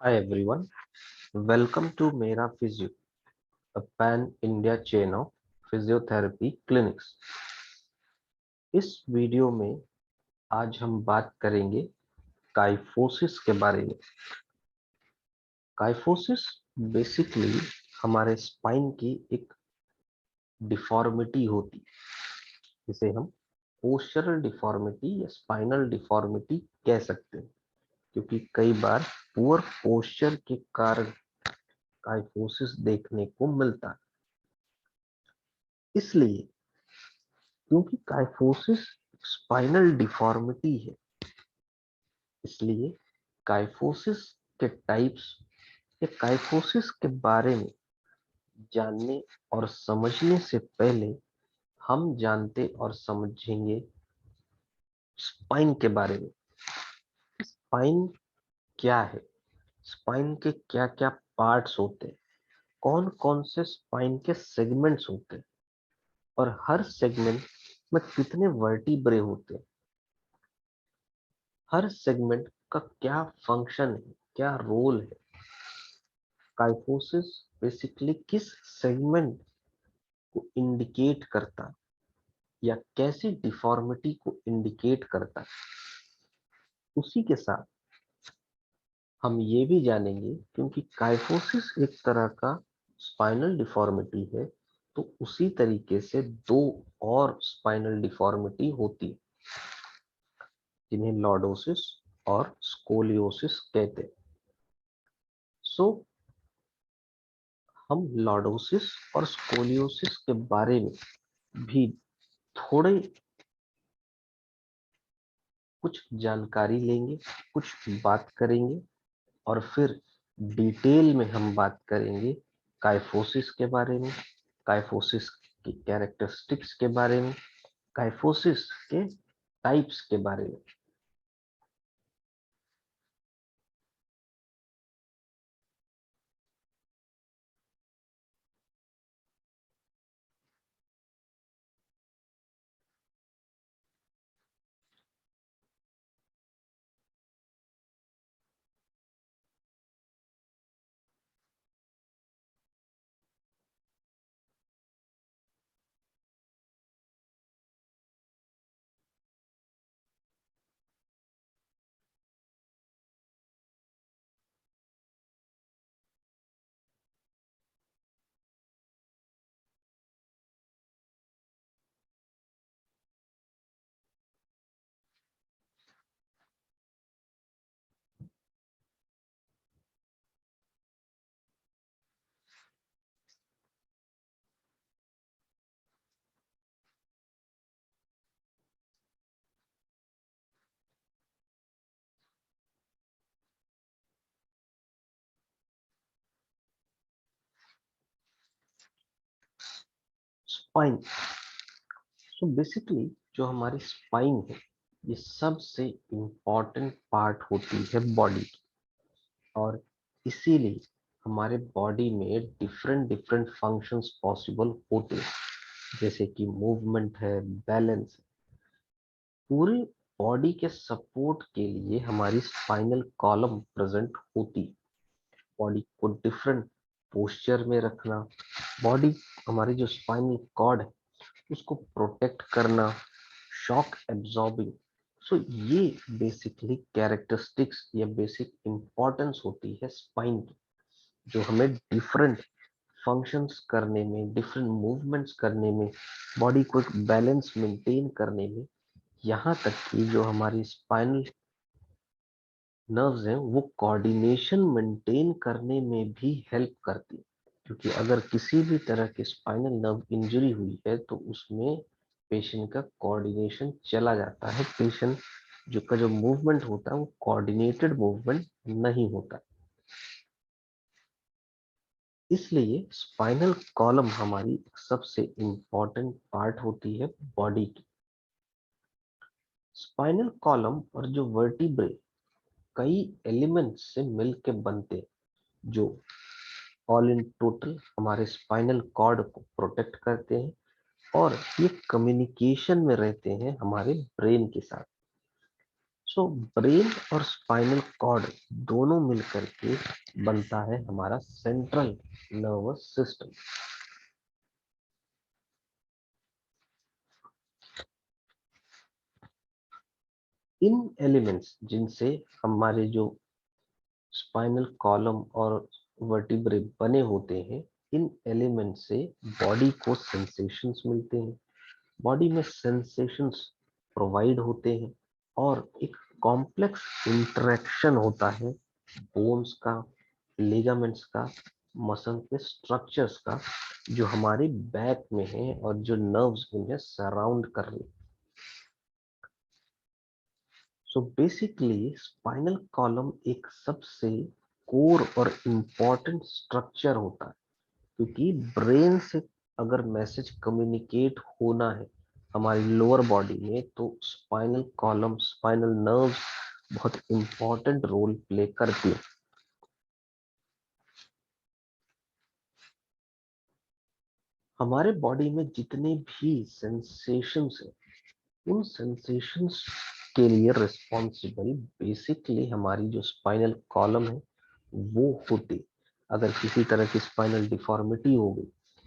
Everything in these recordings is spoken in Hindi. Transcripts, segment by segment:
Hi everyone, welcome to Mera Physio, a pan-India chain of physiotherapy clinics. इस वीडियो में आज हम बात करेंगे काइफोसिस के बारे में। काइफोसिस बेसिकली हमारे स्पाइन की एक डिफॉर्मिटी होती है, जिसे हम पोस्चरल डिफॉर्मिटी या स्पाइनल डिफॉर्मिटी कह सकते हैं, क्योंकि कई बार पुअर पोस्चर के कारण काइफोसिस देखने को मिलता है। इसलिए क्योंकि काइफोसिस स्पाइनल डिफॉर्मिटी है, इसलिए काइफोसिस के टाइप्स या काइफोसिस के बारे में जानने और समझने से पहले हम जानते और समझेंगे स्पाइन के बारे में। स्पाइन क्या है, स्पाइन के क्या क्या पार्ट्स होते हैं, कौन कौन से स्पाइन के सेगमेंट्स होते हैं और हर सेगमेंट में कितने वर्टिब्रे होते हैं, हर सेगमेंट का क्या फंक्शन है, क्या रोल है, काइफोसिस बेसिकली किस सेगमेंट को इंडिकेट करता या कैसी डिफॉर्मिटी को इंडिकेट करता। उसी के साथ हम ये भी जानेंगे, क्योंकि काइफोसिस एक तरह का स्पाइनल डिफॉर्मिटी है, तो उसी तरीके से दो और स्पाइनल डिफॉर्मिटी होती है, जिन्हें लॉर्डोसिस और स्कोलियोसिस कहते हैं। सो हम लॉर्डोसिस और स्कोलियोसिस के बारे में भी थोड़े कुछ जानकारी लेंगे, कुछ बात करेंगे और फिर डिटेल में हम बात करेंगे काइफोसिस के बारे में, काइफोसिस की कैरेक्टरिस्टिक्स के बारे में, काइफोसिस के टाइप्स के बारे में। स्पाइन, सो बेसिकली जो हमारी स्पाइन है, ये सबसे इंपॉर्टेंट पार्ट होती है बॉडी की, और इसीलिए हमारे बॉडी में डिफरेंट डिफरेंट फंक्शंस पॉसिबल होते हैं, जैसे कि मूवमेंट है, बैलेंस है। पूरी बॉडी के सपोर्ट के लिए हमारी स्पाइनल कॉलम प्रेजेंट होती है, बॉडी को डिफरेंट पोस्चर में रखना, बॉडी हमारी जो स्पाइनल कॉर्ड है उसको प्रोटेक्ट करना, शॉक एब्जॉर्बिंग। सो ये बेसिकली कैरेक्टरिस्टिक्स या बेसिक इंपॉर्टेंस होती है स्पाइन की, जो हमें डिफरेंट फंक्शंस करने में, डिफरेंट मूवमेंट्स करने में, बॉडी को एक बैलेंस मेंटेन करने में, यहाँ तक कि जो हमारी स्पाइनल नर्व्स हैं वो कोऑर्डिनेशन मेंटेन करने में भी हेल्प करती है। क्योंकि अगर किसी भी तरह की स्पाइनल नर्व इंजरी हुई है तो उसमें पेशेंट का कोऑर्डिनेशन चला जाता है, पेशेंट जो मूवमेंट होता है वो कोऑर्डिनेटेड मूवमेंट नहीं होता। इसलिए स्पाइनल कॉलम हमारी सबसे इंपॉर्टेंट पार्ट होती है बॉडी की। स्पाइनल कॉलम और जो वर्टिब्रे कई एलिमेंट्स से मिलकर बनते हैं, जो ऑल इन टोटल हमारे स्पाइनल कॉर्ड को प्रोटेक्ट करते हैं और ये कम्युनिकेशन में रहते हैं हमारे ब्रेन के साथ। सो ब्रेन और स्पाइनल कॉर्ड दोनों मिलकर के बनता है हमारा सेंट्रल नर्वस सिस्टम। इन एलिमेंट्स जिनसे हमारे जो स्पाइनल कॉलम और वर्टिब्रे बने होते हैं, इन एलिमेंट से बॉडी को सेंसेशंस मिलते हैं, बॉडी में सेंसेशंस प्रोवाइड होते हैं और एक कॉम्प्लेक्स इंटरेक्शन होता है बोन्स का, लिगामेंट्स का, मसल के स्ट्रक्चर्स का, जो हमारे बैक में है और जो नर्व्स उन्हें सराउंड कर रहे हैं। सो बेसिकली स्पाइनल कॉलम एक सबसे कोर और इम्पोर्टेंट स्ट्रक्चर होता है, क्योंकि ब्रेन से अगर मैसेज कम्युनिकेट होना है हमारी लोअर बॉडी में, तो स्पाइनल कॉलम, स्पाइनल नर्व्स बहुत इम्पोर्टेंट रोल प्ले करती है। हमारे बॉडी में जितने भी सेंसेशंस है, उन सेंसेशंस के लिए रिस्पॉन्सिबल बेसिकली हमारी जो स्पाइनल कॉलम है वो होती। अगर किसी तरह की स्पाइनल डिफॉर्मिटी हो गई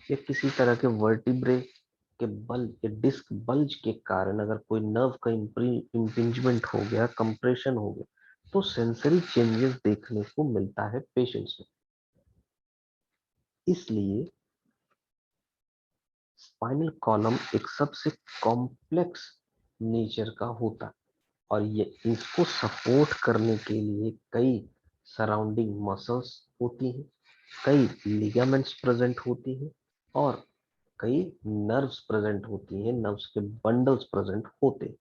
या किसी तरह के वर्टिब्रे के बल या डिस्क बल्ज के कारण अगर कोई नर्व का इम्पिंजमेंट हो गया, कंप्रेशन हो गया, तो सेंसरी चेंजेस देखने को मिलता है पेशेंट्स में। इसलिए स्पाइनल कॉलम एक सबसे कॉम्प्लेक्स नेचर का होता है और ये इसको सपोर्ट करने के लिए कई सराउंडिंग मसल्स होती हैं, कई लिगामेंट्स प्रेजेंट होती हैं और कई नर्व्स प्रेजेंट होती हैं, नर्व्स के बंडल्स प्रेजेंट होते हैं।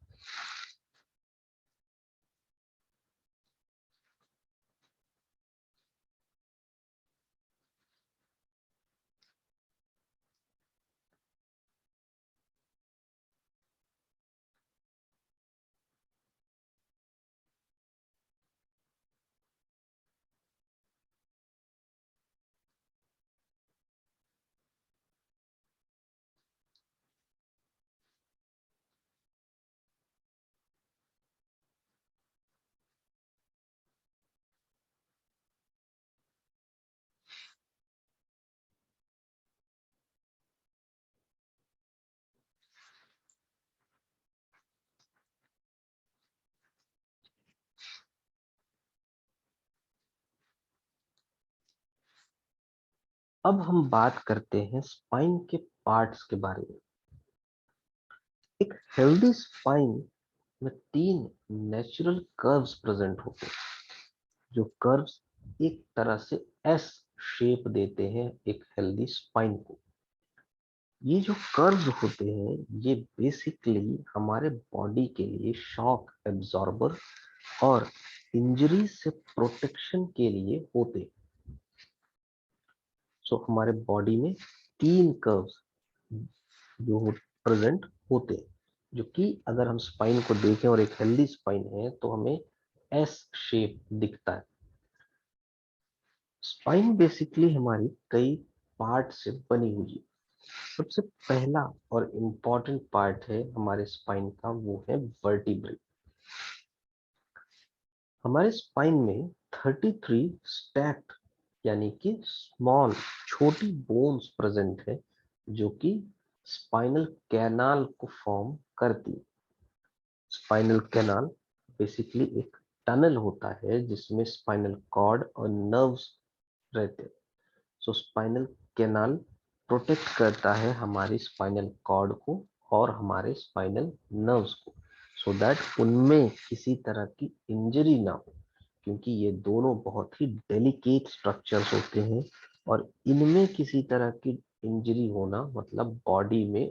अब हम बात करते हैं स्पाइन के पार्ट्स के बारे में। एक हेल्दी स्पाइन में तीन नेचुरल कर्व्स प्रेजेंट होते हैं, जो कर्व्स एक तरह से एस शेप देते हैं एक हेल्दी स्पाइन को। ये जो कर्व्स होते हैं ये बेसिकली हमारे बॉडी के लिए शॉक एब्जॉर्बर और इंजरी से प्रोटेक्शन के लिए होते हैं। सो हमारे बॉडी में तीन कर्व्स जो प्रेजेंट होते हैं, जो कि अगर हम स्पाइन को देखें और एक हेल्दी स्पाइन है तो हमें एस शेप दिखता है। स्पाइन बेसिकली हमारी कई पार्ट से बनी हुई है। सबसे पहला और इम्पोर्टेंट पार्ट है हमारे स्पाइन का, वो है वर्टिब्रे। हमारे स्पाइन में 33 स्टैक्ड यानी कि स्मॉल छोटी बोन्स प्रेजेंट है, जो कि स्पाइनल कैनाल को फॉर्म करती है। स्पाइनल कैनाल बेसिकली एक टनल होता है जिसमें स्पाइनल कॉर्ड और नर्व्स रहते हैं। सो स्पाइनल कैनाल प्रोटेक्ट करता है हमारी स्पाइनल कॉर्ड को और हमारे स्पाइनल नर्व्स को, सो दैट उनमें किसी तरह की इंजरी ना हो, क्योंकि ये दोनों बहुत ही डेलिकेट स्ट्रक्चर्स होते हैं और इनमें किसी तरह की इंजरी होना मतलब बॉडी में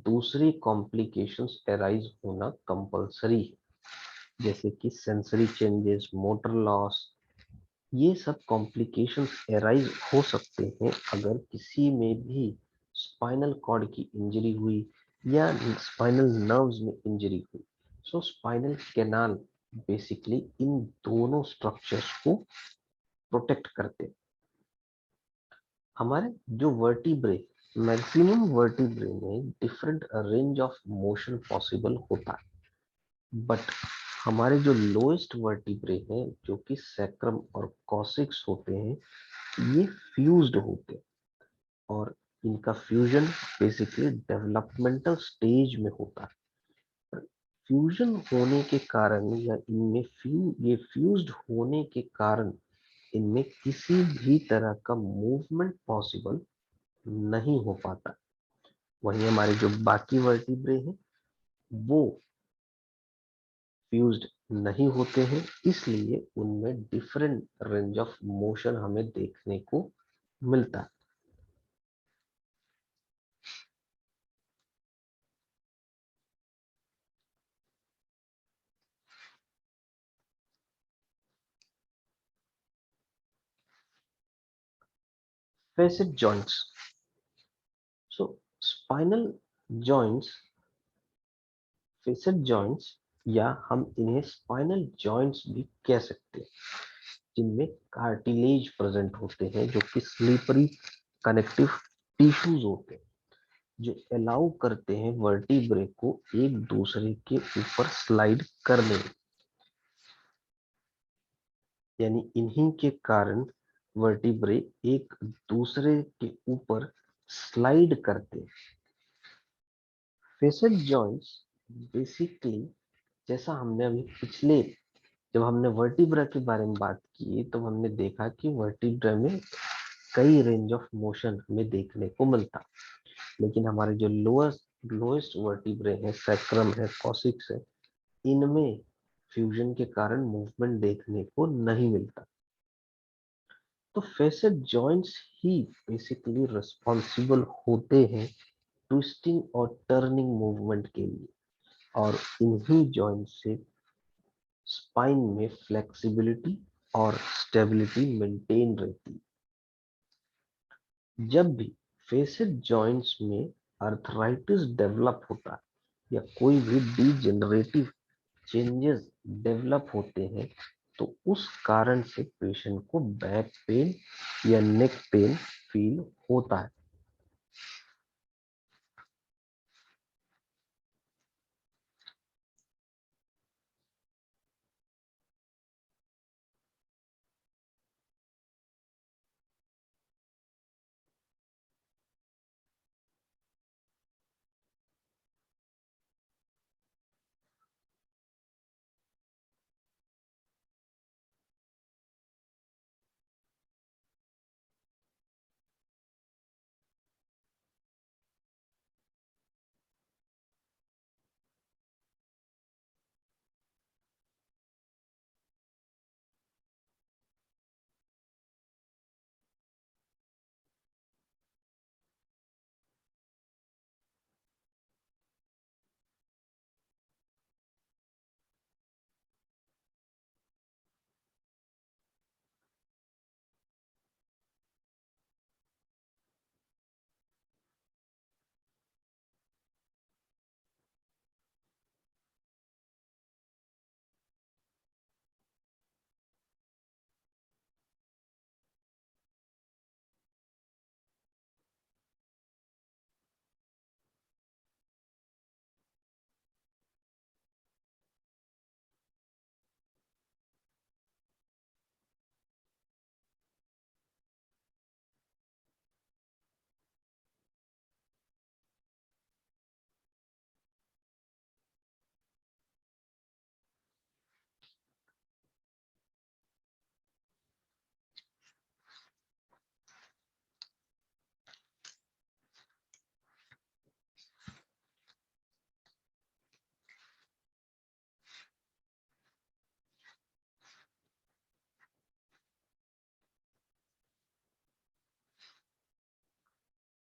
दूसरी कॉम्प्लिकेशंस अराइज होना कंपलसरी है, जैसे कि सेंसरी चेंजेस, मोटर लॉस। ये सब कॉम्प्लिकेशंस अराइज हो सकते हैं अगर किसी में भी स्पाइनल कॉर्ड की इंजरी हुई या स्पाइनल नर्व्स में इंजरी हुई। सो स्पाइनल कैनाल बेसिकली इन दोनों स्ट्रक्चर्स को प्रोटेक्ट करते हैं। हमारे जो वर्टिब्रे, मैक्सिमम वर्टिब्रे में different range of motion possible होता है, बट हमारे जो लोएस्ट वर्टिब्रे हैं जो कि सैक्रम और कॉसिक्स होते हैं, ये फ्यूज्ड होते हैं और इनका फ्यूजन बेसिकली डेवलपमेंटल स्टेज में होता है। फ्यूजन होने के कारण या इनमें ये फ्यूज्ड होने के कारण इनमें किसी भी तरह का मूवमेंट पॉसिबल नहीं हो पाता। वहीं हमारे जो बाकी वर्टिब्रे हैं वो फ्यूज्ड नहीं होते हैं, इसलिए उनमें डिफरेंट रेंज ऑफ मोशन हमें देखने को मिलता है। फेसिक जॉइंट्स। सो स्पाइनल जॉइंट्स, फेसिक जॉइंट्स, या हम इन्हें स्पाइनल जॉइंट्स भी कह सकते हैं, जिनमें कार्टिलेज प्रेजेंट होते हैं जो कि स्लीपरी कनेक्टिव टिश्यूज होते हैं जो अलाउ करते हैं वर्टिब्रे को एक दूसरे के ऊपर स्लाइड करने में। यानी इन्हीं के कारण वर्टिब्रे एक दूसरे के ऊपर स्लाइड करते हैं। फेसेट जॉइंट्स बेसिकली, जैसा हमने अभी पिछले जब हमने वर्टिब्रा के बारे में बात की तो हमने देखा कि वर्टिब्रा में कई रेंज ऑफ मोशन हमें देखने को मिलता, लेकिन हमारे जो लोएस्ट वर्टिब्रे हैं, सैक्रम है, कॉसिक्स है, इनमें फ्यूजन के कारण मूवमेंट देखने को नहीं मिलता। तो फेसेट जॉइंट्स ही बेसिकली रिस्पॉन्सिबल होते हैं ट्विस्टिंग और टर्निंग मूवमेंट के लिए, और इन्हीं जॉइंट से स्पाइन में फ्लेक्सिबिलिटी और स्टेबिलिटी मेंटेन रहती है। जब भी फेसेट जॉइंट्स में अर्थराइटिस डेवलप होता है या कोई भी डीजेनरेटिव चेंजेस डेवलप होते हैं तो उस कारण से पेशेंट को बैक पेन या नेक पेन फील होता है।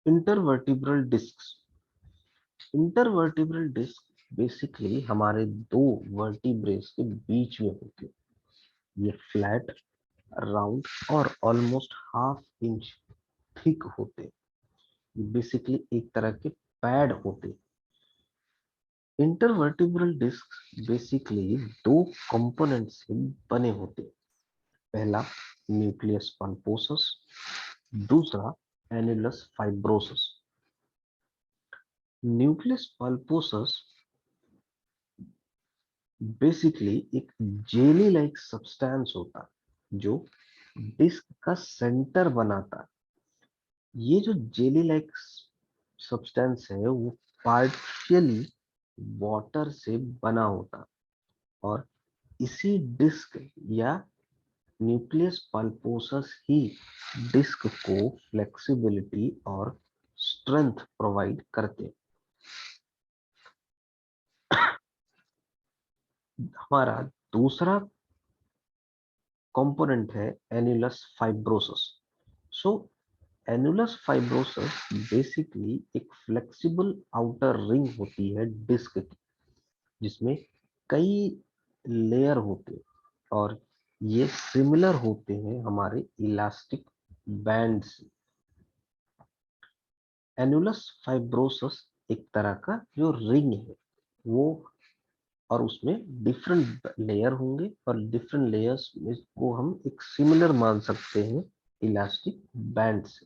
Intervertebral disc. Intervertebral disc basically हमारे दो वर्टिब्रेस के बीच में होती है। ये फ्लैट, राउंड और ऑलमोस्ट हाफ इंच थिक होते हैं। ये बेसिकली एक तरह के पैड होते हैं। इंटरवर्टिब्रल डिस्क बेसिकली दो कंपोनेंट से बने होते हैं। पहला न्यूक्लियस पल्पोसस, दूसरा annulus fibrosus. Nucleus pulposus basically एक जेली लाइक सब्सटेंस होता जो डिस्क का सेंटर बनाता। ये जो जेली लाइक सब्सटेंस है वो पार्शियली वाटर से बना होता और इसी डिस्क या न्यूक्लियस पल्पोसस ही डिस्क को फ्लेक्सिबिलिटी और स्ट्रेंथ प्रोवाइड करते। हमारा दूसरा कंपोनेंट है एन्युलस फाइब्रोसस। सो एनुलस फाइब्रोसस बेसिकली एक फ्लेक्सिबल आउटर रिंग होती है डिस्क की जिसमें कई लेयर होते हैं और ये सिमिलर होते हैं हमारे इलास्टिक बैंड से। एनुलस फाइब्रोसस एक तरह का जो रिंग है वो, और उसमें डिफरेंट लेयर होंगे और डिफरेंट लेयर्स में को हम एक सिमिलर मान सकते हैं इलास्टिक बैंड से।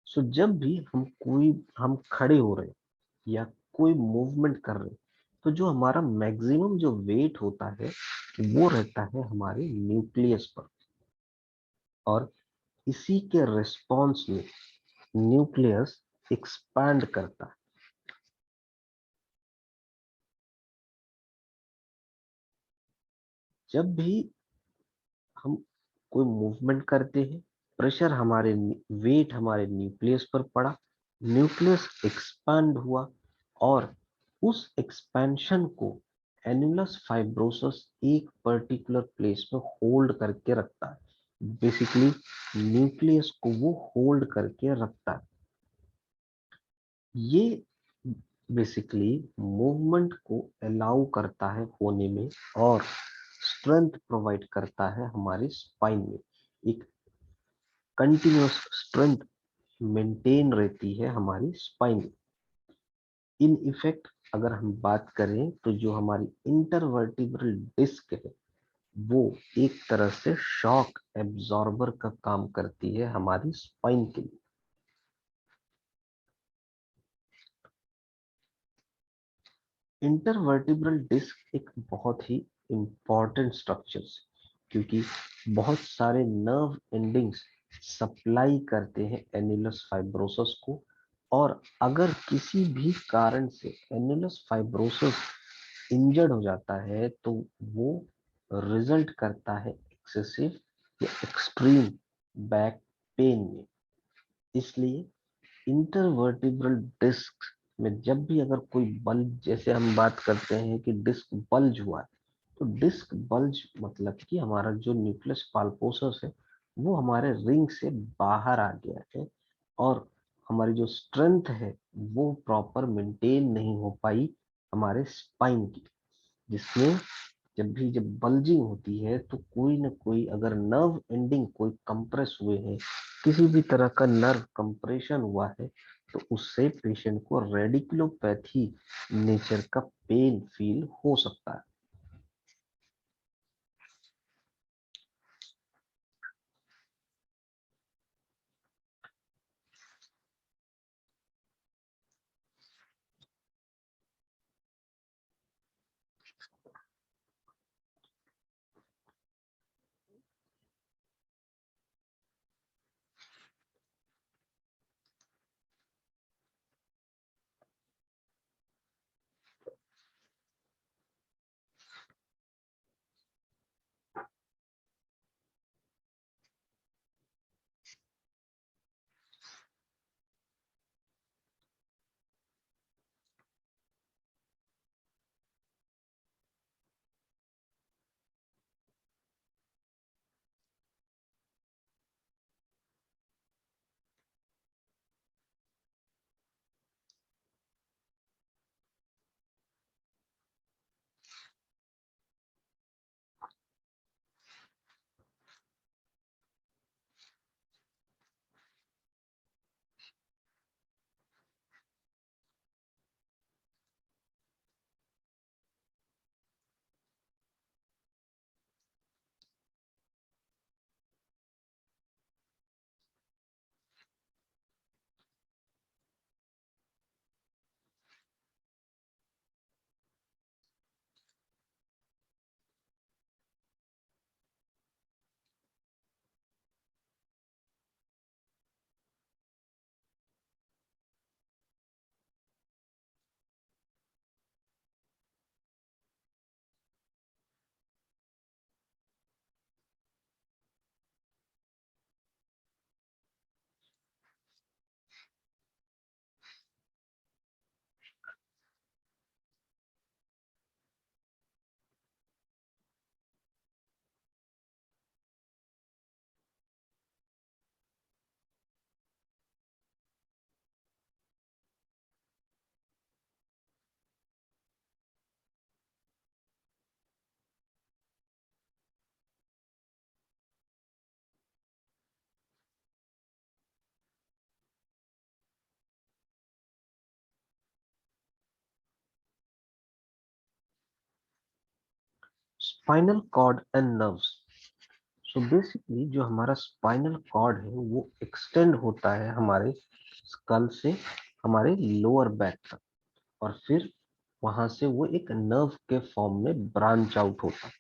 सो जब भी हम खड़े हो रहे हैं या कोई मूवमेंट कर रहे हैं तो जो हमारा मैक्सिमम जो वेट होता है वो रहता है हमारे न्यूक्लियस पर और इसी के रिस्पॉन्स में न्यूक्लियस एक्सपैंड करता है। जब भी हम कोई मूवमेंट करते हैं प्रेशर हमारे वेट हमारे न्यूक्लियस पर पड़ा, न्यूक्लियस एक्सपैंड हुआ और उस एक्सपेंशन को एनुलस फाइब्रोसस एक पर्टिकुलर प्लेस में होल्ड करके रखता है। बेसिकली न्यूक्लियस को वो होल्ड करके रखता है। ये बेसिकली मूवमेंट को अलाउ करता है होने में और स्ट्रेंथ प्रोवाइड करता है हमारे स्पाइन में। एक कंटिन्यूअस स्ट्रेंथ मेंटेन रहती है हमारी स्पाइन में। इन इफेक्ट अगर हम बात करें तो जो हमारी इंटरवर्टिब्रल डिस्क है वो एक तरह से शॉक एब्जॉर्बर का काम करती है हमारी स्पाइन के लिए। इंटरवर्टिब्रल डिस्क एक बहुत ही इंपॉर्टेंट स्ट्रक्चर है क्योंकि बहुत सारे नर्व एंडिंग्स सप्लाई करते हैं एनुलस फाइब्रोसस को। और अगर किसी भी कारण से एनुलस फाइब्रोसस इंजर्ड हो जाता है तो वो रिजल्ट करता है एक्सेसिव या एक्सट्रीम बैक पेन में। इसलिए इंटरवर्टिब्रल डिस्क में जब भी अगर कोई बल्ज, जैसे हम बात करते हैं कि डिस्क बल्ज हुआ है, तो डिस्क बल्ज मतलब कि हमारा जो न्यूक्लियस पल्पोसस है वो हमारे रिंग से बाहर आ गया है और हमारी जो स्ट्रेंथ है वो प्रॉपर मेंटेन नहीं हो पाई हमारे स्पाइन की। जिसमें जब बल्जिंग होती है तो कोई ना कोई अगर नर्व एंडिंग कोई कंप्रेस हुए हैं, किसी भी तरह का नर्व कंप्रेशन हुआ है तो उससे पेशेंट को रेडिकुलोपैथी नेचर का पेन फील हो सकता है। Spinal cord and nerves. So basically जो हमारा स्पाइनल कॉर्ड है वो एक्सटेंड होता है हमारे स्कल से हमारे लोअर बैक तक, और फिर वहां से वो एक नर्व के फॉर्म में ब्रांच आउट होता है।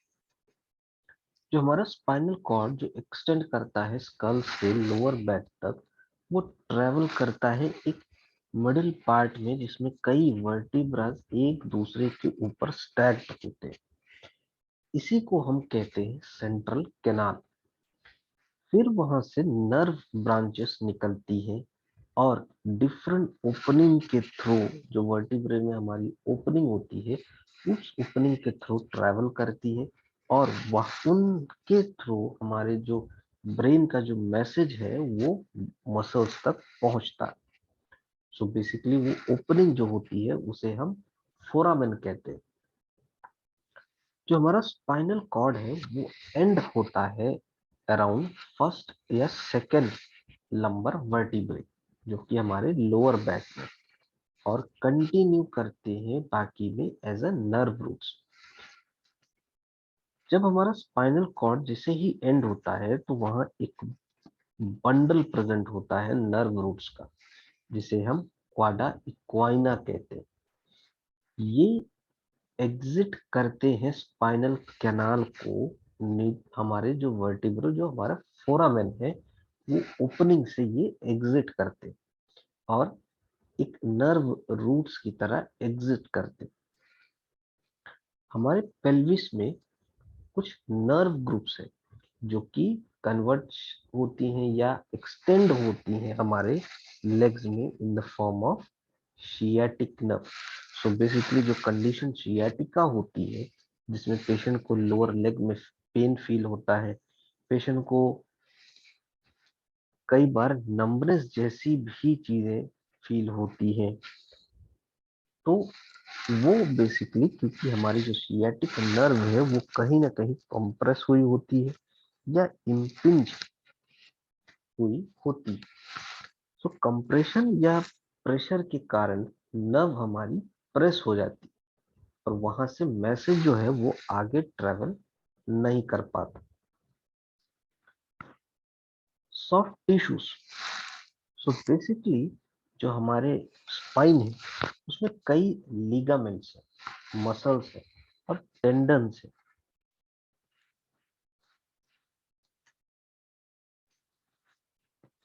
जो हमारा स्पाइनल कॉर्ड जो एक्सटेंड करता है स्कल से लोअर बैक तक, वो ट्रेवल करता है एक मिडिल पार्ट में जिसमें कई वर्टिब्रास एक दूसरे के ऊपर स्टैक्ड होते हैं। इसी को हम कहते हैं सेंट्रल कैनाल। फिर वहां से नर्व ब्रांचेस निकलती है और डिफरेंट ओपनिंग के थ्रू, जो वर्टिब्रे में हमारी ओपनिंग होती है, उस ओपनिंग के थ्रू ट्रैवल करती है, और वह उनके थ्रू हमारे जो ब्रेन का जो मैसेज है वो मसल्स तक पहुंचता है। सो बेसिकली वो ओपनिंग जो होती है उसे हम फोरामेन कहते हैं। जो हमारा स्पाइनल कॉर्ड है वो एंड होता है अराउंड फर्स्ट या सेकेंड लंबर वर्टिब्रे, जो कि हमारे लोअर बैक में, और कंटिन्यू करते हैं बाकी में एज अ नर्व रूट्स। जब हमारा स्पाइनल कॉर्ड जैसे ही एंड होता है तो वहां एक बंडल प्रेजेंट होता है नर्व रूट्स का, जिसे हम क्वाडा इक्वाइना कहते हैं। ये एग्जिट करते हैं स्पाइनल कैनाल को। हमारे जो वर्टिब्रो, जो हमारा फोरामेन है, वो ओपनिंग से ये एग्जिट करते और एक नर्व रूट्स की तरह एग्जिट करते। हमारे पेल्विस में कुछ नर्व ग्रुप्स है जो कि कन्वर्ट होती हैं या एक्सटेंड होती हैं हमारे लेग्स में in the form of sciatic nerve. So basically जो कंडीशन शियाटिका होती है, जिसमें पेशेंट को लोअर लेग में पेन फील होता है, पेशेंट को कई बार नंबनेस जैसी भी चीजें फील होती हैं, तो वो बेसिकली क्योंकि हमारी जो सियाटिक नर्व है वो कहीं ना कहीं कंप्रेस हुई होती है या इम्पिंज हुई होती है। सो कंप्रेशन या प्रेशर के कारण नर्व हमारी प्रेस हो जाती है, और वहां से मैसेज जो है वो आगे ट्रेवल नहीं कर पाता। Soft tissues. सो बेसिकली जो हमारे स्पाइन है उसमें कई लिगामेंट्स है, मसल्स है और टेंडन्स है।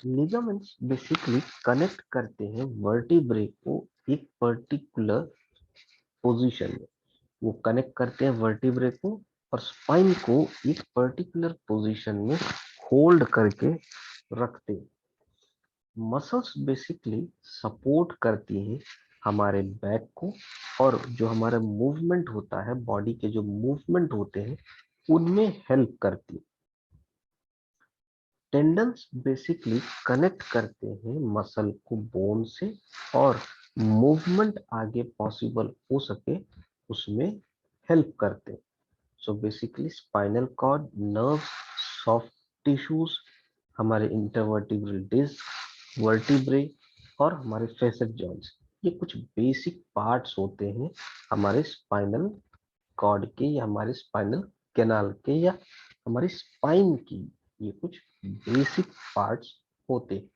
लिगामेंट्स बेसिकली कनेक्ट करते हैं वर्टिब्रे को एक पर्टिकुलर पोजीशन में। वो कनेक्ट करते हैं वर्टिब्रे को और स्पाइन को एक पर्टिकुलर पोजीशन में होल्ड करके रखते हैं। मसल्स बेसिकली सपोर्ट करती हैं हमारे बैक को, और जो हमारा मूवमेंट होता है, बॉडी के जो मूवमेंट होते हैं उनमें हेल्प करती है। टेंडन्स बेसिकली कनेक्ट करते हैं मसल को बोन से, और मूवमेंट आगे पॉसिबल हो सके उसमें हेल्प करते हैं। So basically spinal cord, nerves, soft tissues, हमारे इंटरवर्टिब्रल डिस्क, वर्टिब्रे और हमारे फेसेट जॉइंट्स, ये कुछ बेसिक पार्ट्स होते हैं हमारे स्पाइनल कॉर्ड के या हमारे स्पाइनल कैनाल के या हमारी स्पाइन की। ये कुछ बेसिक पार्ट्स होते हैं।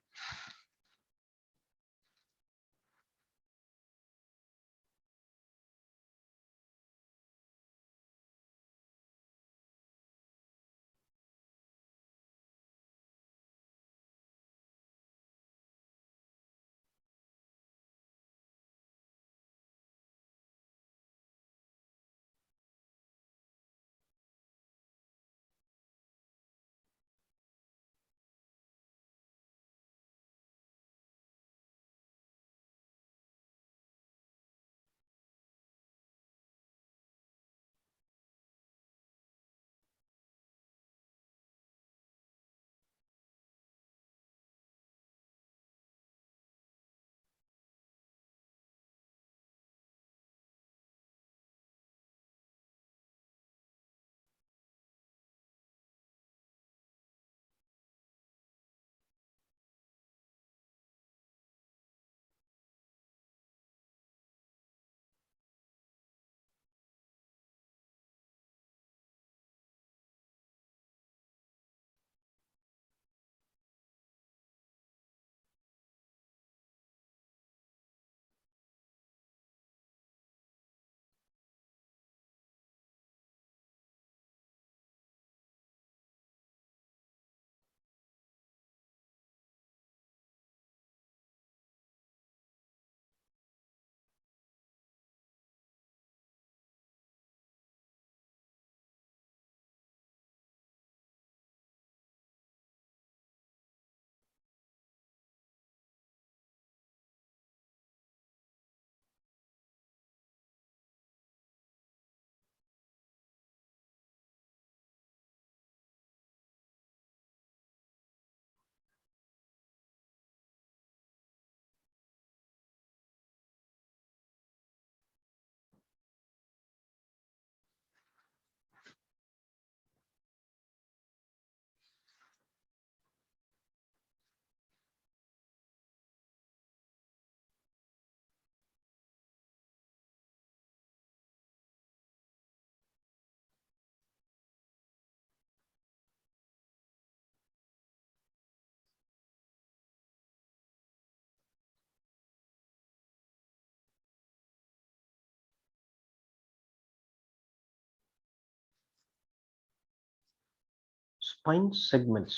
Spine segments.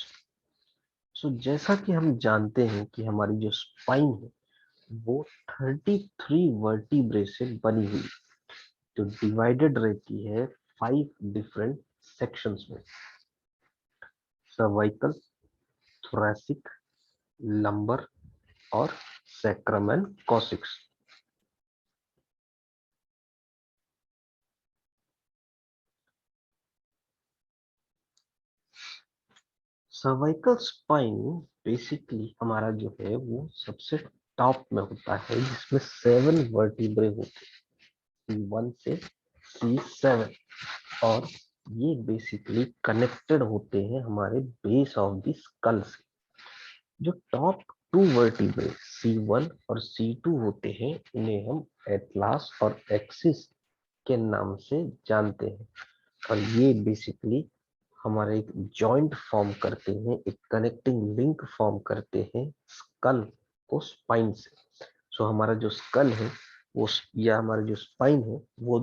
सो जैसा कि हम जानते हैं कि हमारी जो स्पाइन है वो 33 वर्टिब्रे से बनी हुई, जो डिवाइडेड रहती है 5 डिफरेंट सेक्शंस में, सर्वाइकल, थोरैसिक, लंबर और sacrum and cos x. Cervical spine basically हमारा जो है वो सबसे टॉप में होता है, जिसमें 7 वर्टिब्रे होते हैं, C1 से C7, और ये बेसिकली कनेक्टेड होते हैं हमारे बेस ऑफ द स्कल से। जो टॉप 2 वर्टिब्रे C1 और C2 होते हैं, इन्हें हम एटलास और एक्सिस के नाम से जानते हैं, और ये बेसिकली हमारे एक जॉइंट फॉर्म करते हैं, एक कनेक्टिंग लिंक फॉर्म करते हैं स्कल को स्पाइन से। सो हमारा जो स्कल है वो, या हमारा जो स्पाइन है वो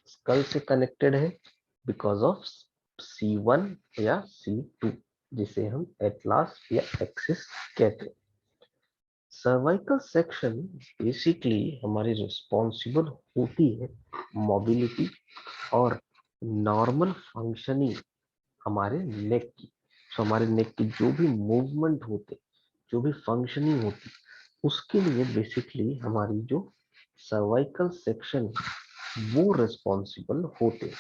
स्कल से कनेक्टेड है बिकॉज ऑफ C1 या C2, जिसे हम एटलास या एक्सिस कहते हैं। सर्वाइकल सेक्शन बेसिकली हमारी रिस्पॉन्सिबल होती है मोबिलिटी और नॉर्मल फंक्शनिंग हमारे नेक की। तो हमारे नेक की जो भी मूवमेंट होते, जो भी फंक्शनिंग होती, उसके लिए बेसिकली हमारी जो सर्वाइकल सेक्शन वो रिस्पॉन्सिबल होते हैं।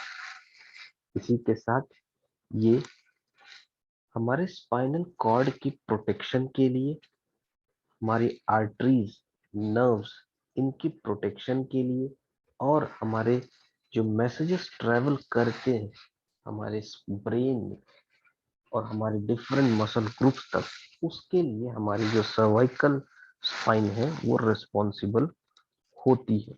इसी के साथ ये हमारे स्पाइनल कॉर्ड की प्रोटेक्शन के लिए, हमारी आर्टरीज, नर्व्स, इनकी प्रोटेक्शन के लिए, और हमारे जो मैसेजेस ट्रेवल करते हैं हमारे ब्रेन में और हमारे डिफरेंट मसल ग्रुप्स तक, उसके लिए हमारी जो सर्वाइकल स्पाइन है वो रिस्पॉन्सिबल होती है।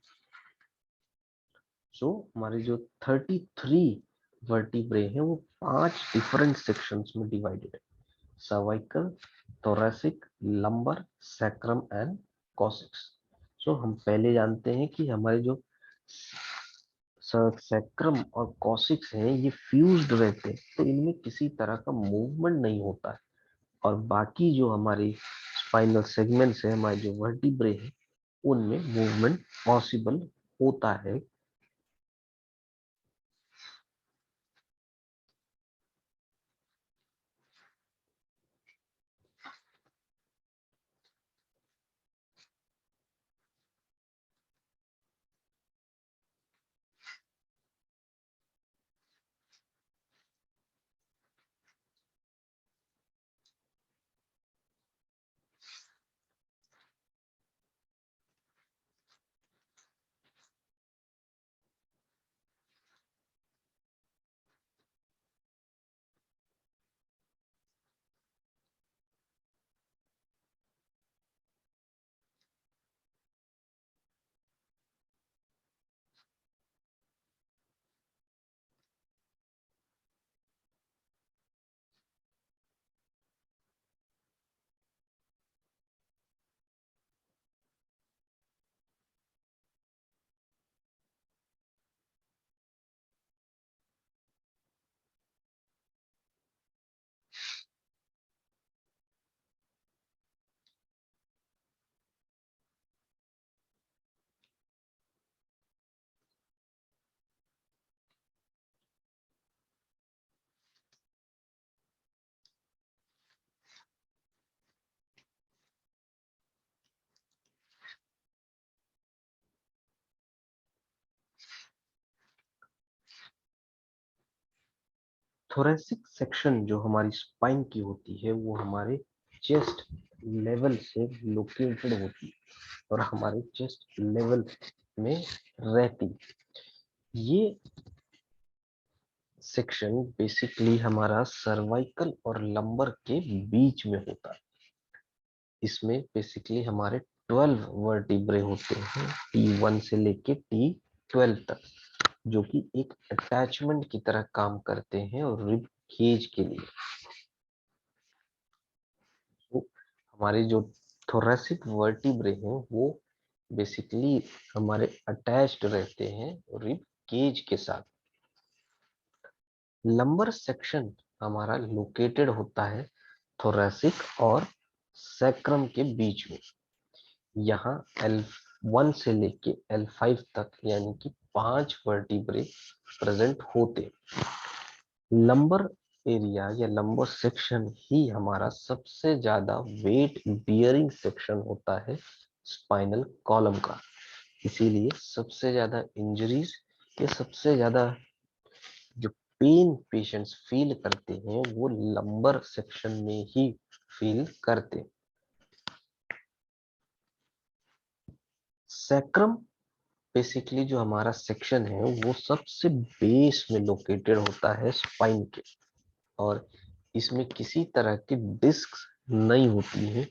सो हमारे जो 33 वर्टिब्रे हैं वो 5 डिफरेंट सेक्शंस में डिवाइडेड है, cervical, thoracic, lumbar, sacrum and coccyx. So हम पहले जानते हैं कि हमारे जो सैक्रम और कॉसिक्स हैं ये फ्यूज्ड रहते हैं, तो इनमें किसी तरह का मूवमेंट नहीं होता है, और बाकी जो हमारी स्पाइनल सेगमेंट्स है, हमारे जो वर्टिब्रे हैं, उनमें मूवमेंट पॉसिबल होता है। थोरेसिक सेक्शन जो हमारी स्पाइन की होती है वो हमारे चेस्ट लेवल से लोकेटेड होती है और हमारे चेस्ट लेवल में रहती। ये सेक्शन बेसिकली हमारा सर्वाइकल और लंबर के बीच में होता है। इसमें बेसिकली हमारे 12 वर्टिब्रे होते हैं, T1 से लेके T12 तक, जो कि एक अटैचमेंट की तरह काम करते हैं और रिब केज के लिए। तो हमारे जो थोरेसिक वर्टिब्रे हैं वो बेसिकली हमारे अटैच्ड रहते हैं रिब केज के साथ। लंबर सेक्शन हमारा लोकेटेड होता है थोरेसिक और सैक्रम के बीच में। यहाँ L1 से लेके L5 तक यानी कि 5 वर्टिब्रे प्रेजेंट होते। लंबर एरिया या लंबर सेक्शन ही हमारा सबसे ज्यादा वेट बियरिंग सेक्शन होता है स्पाइनल कॉलम का। इसीलिए सबसे ज्यादा इंजरीज या सबसे ज्यादा जो पेन पेशेंट्स फील करते हैं वो लंबर सेक्शन में ही फील करते हैं। सैक्रम बेसिकली जो हमारा सेक्शन है वो सबसे बेस में लोकेटेड होता है स्पाइन के, और इसमें किसी तरह की डिस्क नहीं होती है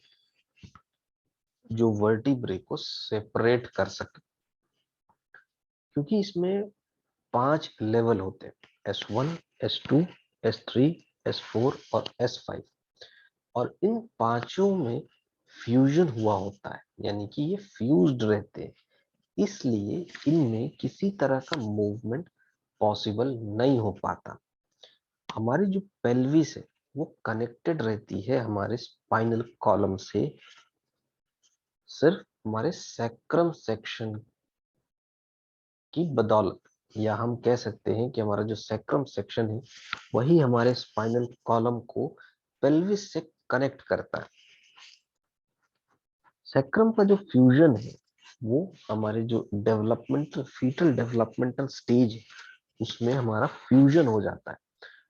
जो वर्टिब्रे को सेपरेट कर सके, क्योंकि इसमें 5 लेवल होते हैं S1, S2, S3, S4 और S5, और इन पांचों में फ्यूजन हुआ होता है, यानी कि ये फ्यूज्ड रहते हैं। इसलिए इनमें किसी तरह का मूवमेंट पॉसिबल नहीं हो पाता। हमारी जो पेल्विस है वो कनेक्टेड रहती है हमारे स्पाइनल कॉलम से सिर्फ हमारे सैक्रम सेक्शन की बदौलत, या हम कह सकते हैं कि हमारा जो सैक्रम सेक्शन है वही हमारे स्पाइनल कॉलम को पेल्विस से कनेक्ट करता है। सैक्रम का जो फ्यूजन है वो हमारे जो डेवलपमेंटल फीटल डेवलपमेंटल स्टेज है उसमें हमारा फ्यूजन हो जाता है,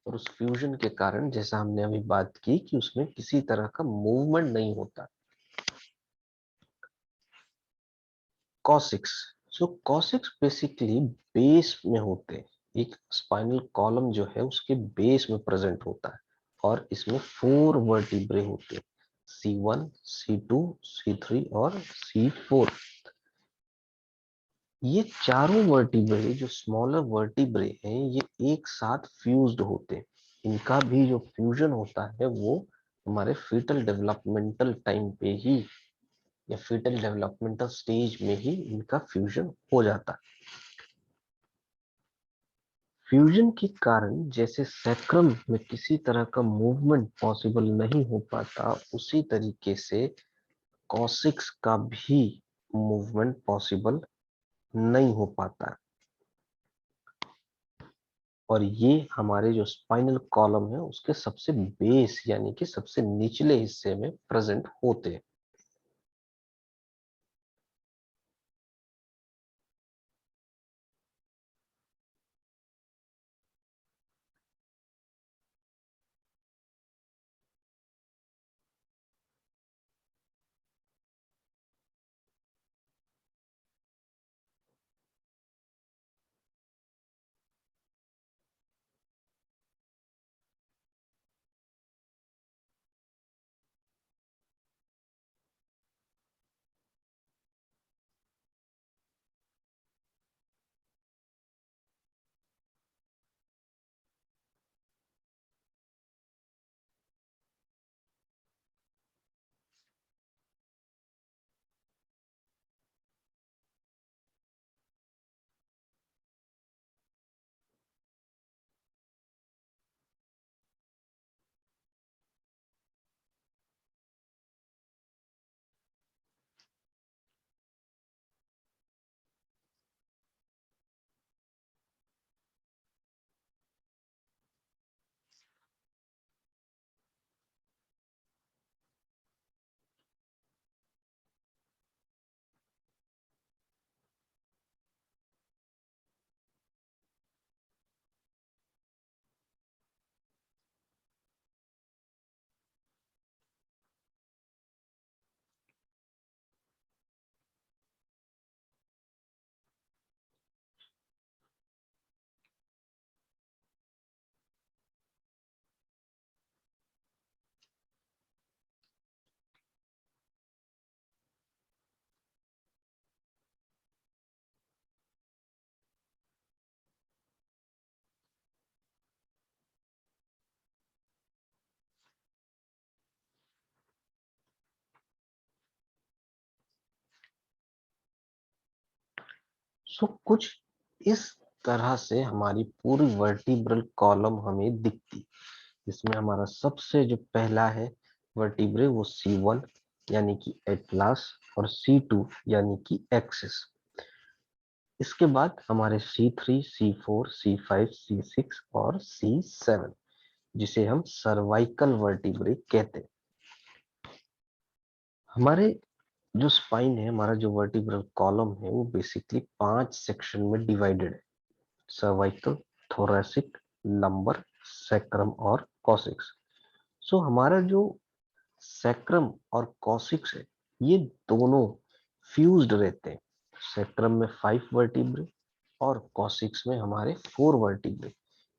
और उस फ्यूजन के कारण जैसा हमने अभी बात की कि उसमें किसी तरह का मूवमेंट नहीं होता। कॉसिक्स, सो कॉसिक्स बेसिकली बेस में होते हैं। एक स्पाइनल कॉलम जो है उसके बेस में प्रेजेंट होता है, और इसमें 4 वर्टिब्रे होते हैं, C1, C2, C3 और C4। ये चारों वर्टिब्रे जो स्मॉलर वर्टिब्रे हैं ये एक साथ फ्यूज्ड होते हैं। इनका भी जो फ्यूजन होता है वो हमारे फीटल डेवलपमेंटल टाइम पे ही या फीटल डेवलपमेंटल स्टेज में ही इनका फ्यूजन हो जाता है। फ्यूजन के कारण जैसे सैक्रम में किसी तरह का मूवमेंट पॉसिबल नहीं हो पाता, उसी तरीके से कॉसिक्स का भी मूवमेंट पॉसिबल नहीं हो पाता, और ये हमारे जो स्पाइनल कॉलम है उसके सबसे बेस यानी कि सबसे निचले हिस्से में प्रेजेंट होते हैं। सो कुछ इस तरह से हमारी पूरी वर्टिब्रल कॉलम हमें दिखती। जिसमें हमारा सबसे जो पहला है वर्टिब्रे वो C1 यानी कि एटलास और C2 यानी कि एक्सिस। इसके बाद हमारे C3, C4, C5, C6 और C7 जिसे हम सर्वाइकल वर्टिब्रे कहते हैं। हमारे जो स्पाइन है, हमारा जो वर्टिब्रल कॉलम है, वो बेसिकली 5 सेक्शन में डिवाइडेड है। सर्वाइकल, थोरैसिक, लंबर, सैक्रम और कॉसिक्स। सो हमारा जो सैक्रम और कॉसिक्स है, ये दोनों फ्यूज्ड रहते हैं। सैक्रम में 5 वर्टिब्रे और कॉसिक्स में हमारे 4 वर्टिब्रे।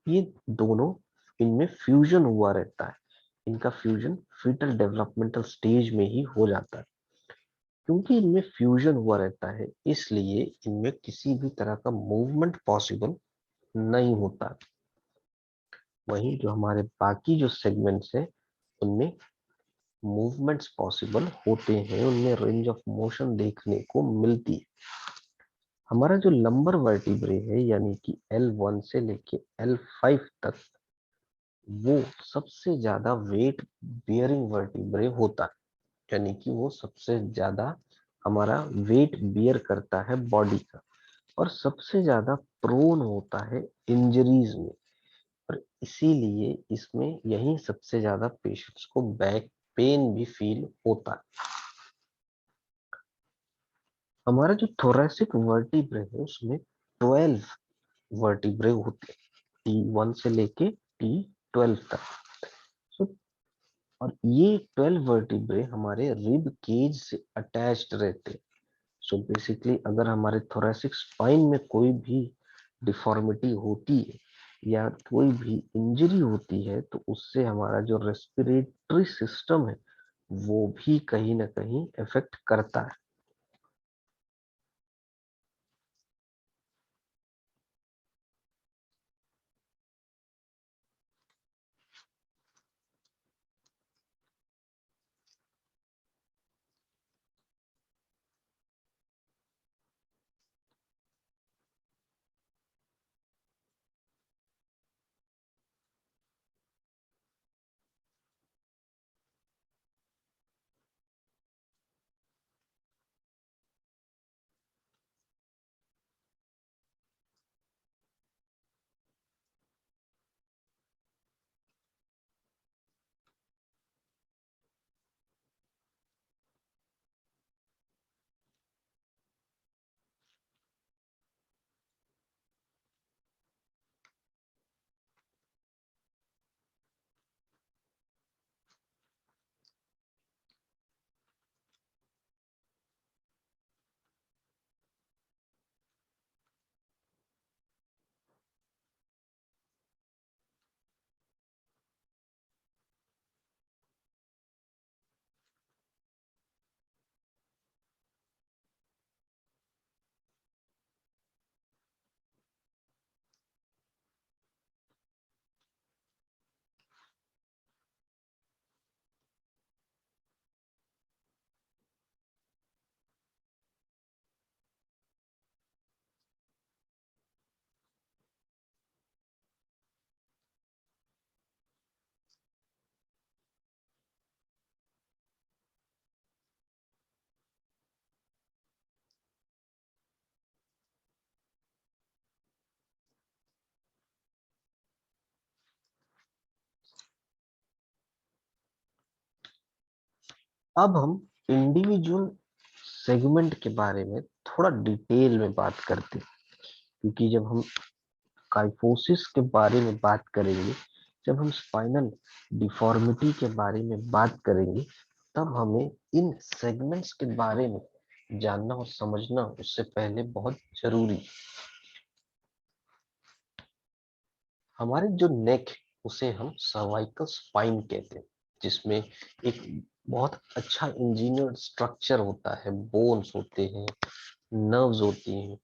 ये दोनों, इनमें फ्यूजन हुआ रहता है। इनका फ्यूजन फीटल डेवलपमेंटल स्टेज में ही हो जाता है। क्योंकि इनमें फ्यूजन हुआ रहता है, इसलिए इनमें किसी भी तरह का मूवमेंट पॉसिबल नहीं होता। वहीं जो हमारे बाकी जो सेगमेंट्स हैं, उनमें मूवमेंट्स पॉसिबल होते हैं, उनमें रेंज ऑफ मोशन देखने को मिलती है। हमारा जो लंबर वर्टिब्रे है यानी कि L1 से लेके L5 तक, वो सबसे ज्यादा वेट बियरिंग वर्टिब्रे होता है। यानी कि वो सबसे ज्यादा हमारा वेट बियर करता है बॉडी का, और सबसे ज्यादा प्रोन होता है इंजरीज में। और इसीलिए इसमें यही सबसे ज्यादा पेशेंट्स को बैक पेन भी फील होता है। हमारा जो थोरैसिक वर्टिब्रे है, उसमें 12 वर्टिब्रे होते हैं, T1 से लेके T12 तक। So, और ये 12 वर्टिब्रे हमारे रिब केज से अटैच्ड रहते हैं। सो बेसिकली अगर हमारे थोरैसिक स्पाइन में कोई भी डिफॉर्मिटी होती है या कोई भी इंजरी होती है, तो उससे हमारा जो रेस्पिरेटरी सिस्टम है, वो भी कहीं ना कहीं इफेक्ट करता है। अब हम इंडिविजुअल सेगमेंट के बारे में थोड़ा डिटेल में बात करते हैं। क्योंकि जब हम काइफोसिस के बारे में बात करेंगे, जब हम स्पाइनल डिफॉर्मिटी के बारे में बात करेंगे, तब हमें इन सेगमेंट्स के बारे में जानना और समझना उससे पहले बहुत जरूरी। हमारे जो नेक है, उसे हम सर्वाइकल स्पाइन कहते हैं, जिसमें एक बहुत अच्छा इंजीनियर्ड स्ट्रक्चर होता है। बोन्स होते हैं, नर्व्स होती हैं,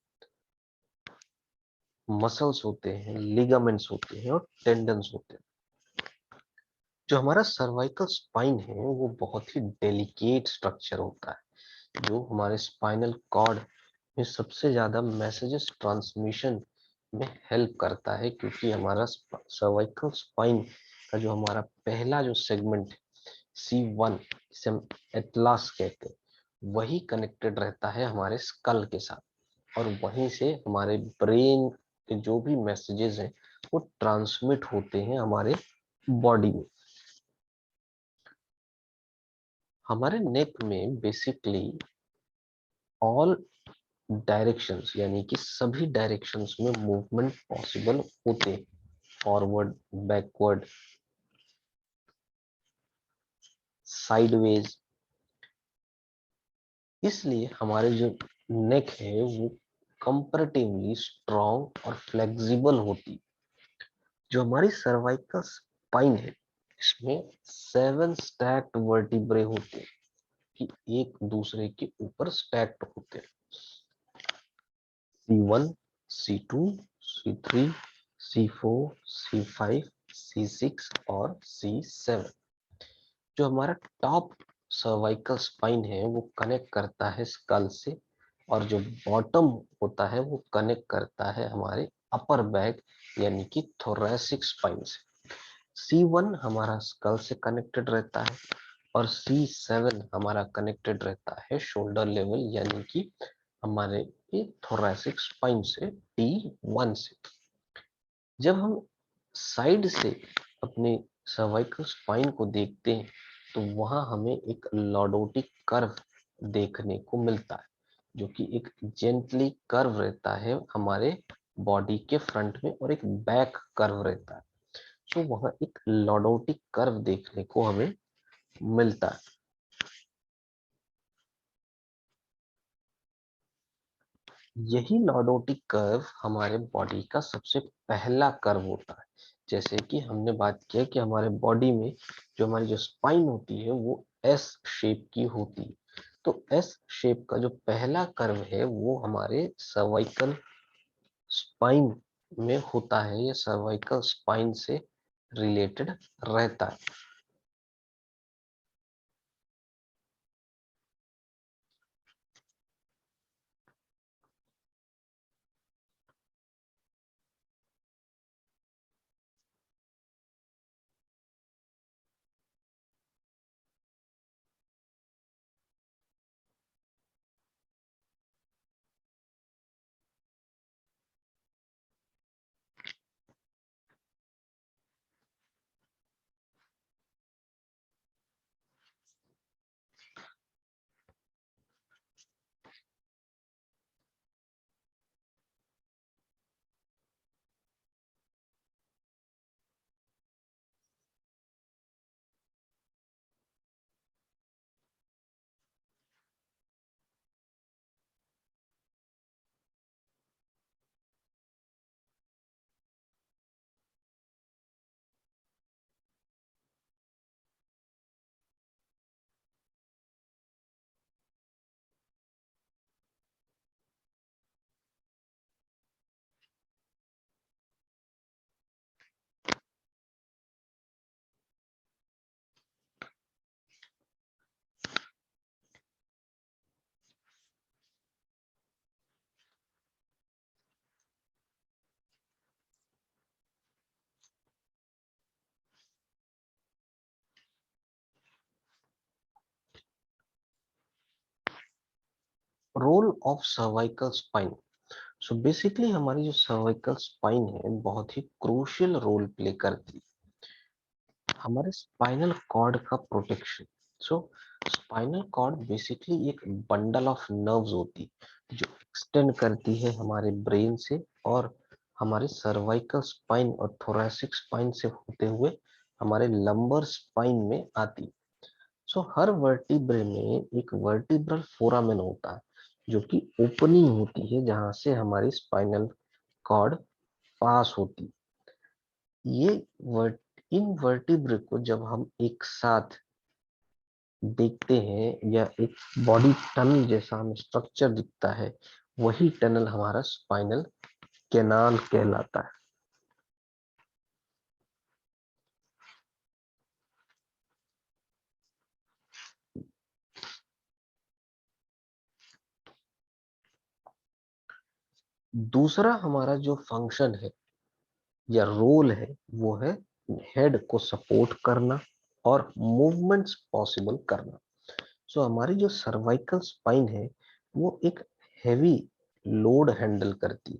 मसल्स होते हैं, लिगामेंट्स होते हैं और टेंडन्स होते हैं। जो हमारा सर्वाइकल स्पाइन है, वो बहुत ही डेलिकेट स्ट्रक्चर होता है, जो हमारे स्पाइनल कॉर्ड में सबसे ज्यादा मैसेजेस ट्रांसमिशन में हेल्प करता है। क्योंकि हमारा सर्वाइकल स्पाइन का जो हमारा पहला जो सेगमेंट C1, जिसे हम एटलास कहते हैं, वही कनेक्टेड रहता है हमारे स्कल के साथ, और वहीं से हमारे ब्रेन के जो भी मैसेजेस हैं वो ट्रांसमिट होते हैं हमारे बॉडी में। हमारे नेक में बेसिकली ऑल डायरेक्शंस, यानी कि सभी डायरेक्शंस में मूवमेंट पॉसिबल होते हैं, फॉरवर्ड, बैकवर्ड, साइडवेज। इसलिए हमारे जो नेक है वो कंपैरेटिवली स्ट्रॉन्ग और फ्लेक्सिबल होती। जो हमारी सर्वाइकल स्पाइन है, इसमें 7 स्टैक्ड वर्टिब्रे होते हैं कि एक दूसरे के ऊपर स्टैक्ड होते हैं। C1, C2, C3, C4, C5, C6 और C7। जो हमारा टॉप सर्वाइकल स्पाइन है वो कनेक्ट करता है स्कल से, और जो बॉटम होता है वो कनेक्ट करता है हमारे अपर बैक यानी कि थोरैसिक स्पाइन से। C1 हमारा स्कल से कनेक्टेड रहता है, और C7 हमारा कनेक्टेड रहता है शोल्डर लेवल यानी कि हमारे थोरैसिक स्पाइन से, T1 से। जब हम साइड से अपने सर्वाइकल स्पाइन को देखते हैं तो वहां हमें एक लॉर्डोटिक कर्व देखने को मिलता है, जो कि एक जेंटली कर्व रहता है हमारे बॉडी के फ्रंट में, और एक बैक कर्व रहता है। तो वहां एक लॉर्डोटिक कर्व देखने को हमें मिलता है। यही लॉर्डोटिक कर्व हमारे बॉडी का सबसे पहला कर्व होता है। जैसे कि हमने बात किया कि हमारे बॉडी में जो हमारी जो स्पाइन होती है वो एस शेप की होती है। तो एस शेप का जो पहला कर्व है वो हमारे सर्वाइकल स्पाइन में होता है, या सर्वाइकल स्पाइन से रिलेटेड रहता है। Role of cervical spine. So basically हमारी जो सर्वाइकल स्पाइन है बहुत ही क्रूशियल रोल प्ले करती है हमारे स्पाइनल कॉर्ड का प्रोटेक्शन। सो स्पाइनल कॉर्ड बेसिकली एक बंडल ऑफ नर्व्स होती है जो एक्सटेंड करती है हमारे ब्रेन से, और हमारे सर्वाइकल स्पाइन और थोरैसिक स्पाइन से होते हुए हमारे लंबर स्पाइन में आती। सो हर वर्टिब्रे में एक वर्टिब्रल फोरामेन होता है जो कि ओपनिंग होती है जहां से हमारी स्पाइनल कॉर्ड पास होती। ये वर्ट इन वर्टिब्रे को जब हम एक साथ देखते हैं, या एक बॉडी टनल जैसा हमें स्ट्रक्चर दिखता है, वही टनल हमारा स्पाइनल कैनाल कहलाता है। दूसरा हमारा जो फंक्शन है या रोल है वो है हेड को सपोर्ट करना और मूवमेंट्स पॉसिबल करना। सो हमारी जो सर्वाइकल स्पाइन है वो एक हैवी लोड हैंडल करती है,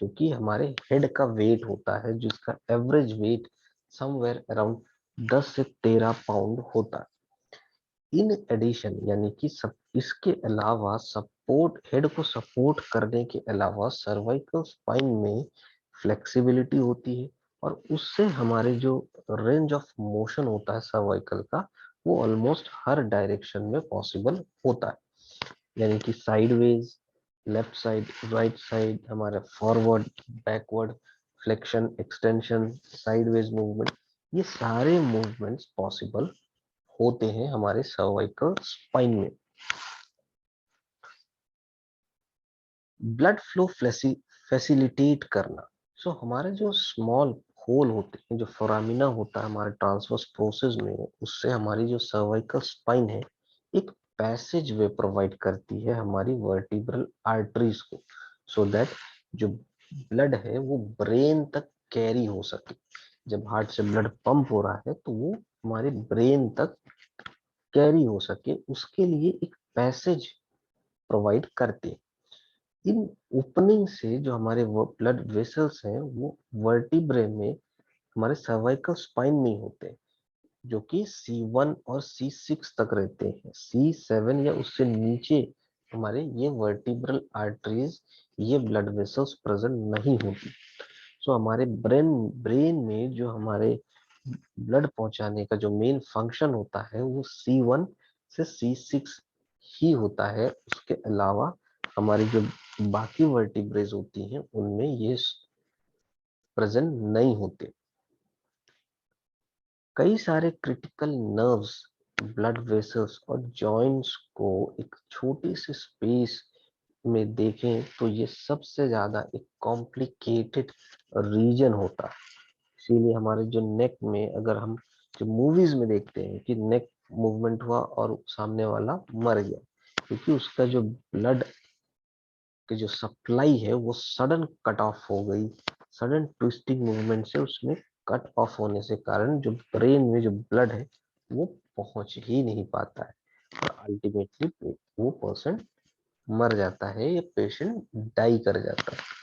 क्योंकि हमारे हेड का वेट होता है जिसका एवरेज वेट समवेयर अराउंड 10 से 13 पाउंड होता है। इन एडिशन यानी कि सब इसके अलावा सपोर्ट, हेड को सपोर्ट करने के अलावा सर्वाइकल स्पाइन में फ्लेक्सिबिलिटी होती है और उससे हमारे जो रेंज ऑफ मोशन होता है सर्वाइकल का वो ऑलमोस्ट हर डायरेक्शन में पॉसिबल होता है। यानी कि sideways, left side, right side, हमारा forward, backward, flexion, extension, sideways movement, ये सारे मूवमेंट्स पॉसिबल होते हैं हमारे सर्वाइकल स्पाइन में। ब्लड फ्लो फैसिलिटेट करना। सो हमारे जो स्मॉल होल होते हैं, जो फोरामिना होता है हमारे ट्रांसवर्स प्रोसेस में, उससे हमारी जो सर्वाइकल स्पाइन है एक पैसेज वे प्रोवाइड करती है हमारी वर्टिब्रल आर्टरीज को, सो दैट जो ब्लड है वो ब्रेन तक कैरी हो सके। जब हार्ट से ब्लड पंप हो रहा है तो वो हमारे ब्रेन तक कैरी हो सके, उसके लिए एक पैसेज प्रोवाइड करते हैं। इन ओपनिंग से जो हमारे ब्लड वेसल्स हैं वो वर्टिब्रे में, हमारे सर्वाइकल स्पाइन में होते हैं, जो कि C1 और C6 तक रहते हैं। C7 या उससे नीचे हमारे ये वर्टिब्रल आर्टरीज, ये ब्लड वेसल्स प्रेजेंट नहीं होती। सो हमारे ब्रेन ब्रेन में जो हमारे ब्लड पहुंचाने का जो मेन फंक्शन होता है वो C1 से C6 ही होता है। उसके अलावा हमारी जो बाकी वर्टिब्रेज होती हैं उनमें ये प्रेजेंट नहीं होते। कई सारे क्रिटिकल नर्व्स, ब्लड वेसल्स और जॉइंट्स को एक छोटी सी स्पेस में देखें तो ये सबसे ज्यादा एक कॉम्प्लिकेटेड रीजन होता है। इसीलिए हमारे जो नेक में, अगर हम जो मूवीज में देखते हैं कि नेक मूवमेंट हुआ और सामने वाला मर गया, क्योंकि उसका जो ब्लड की जो सप्लाई है वो सडन कट ऑफ हो गई, सडन ट्विस्टिंग मूवमेंट से उसमें कट ऑफ होने से कारण जो ब्रेन में जो ब्लड है वो पहुंच ही नहीं पाता है और अल्टीमेटली वो पर्सन मर जाता है या पेशेंट डाई कर जाता है।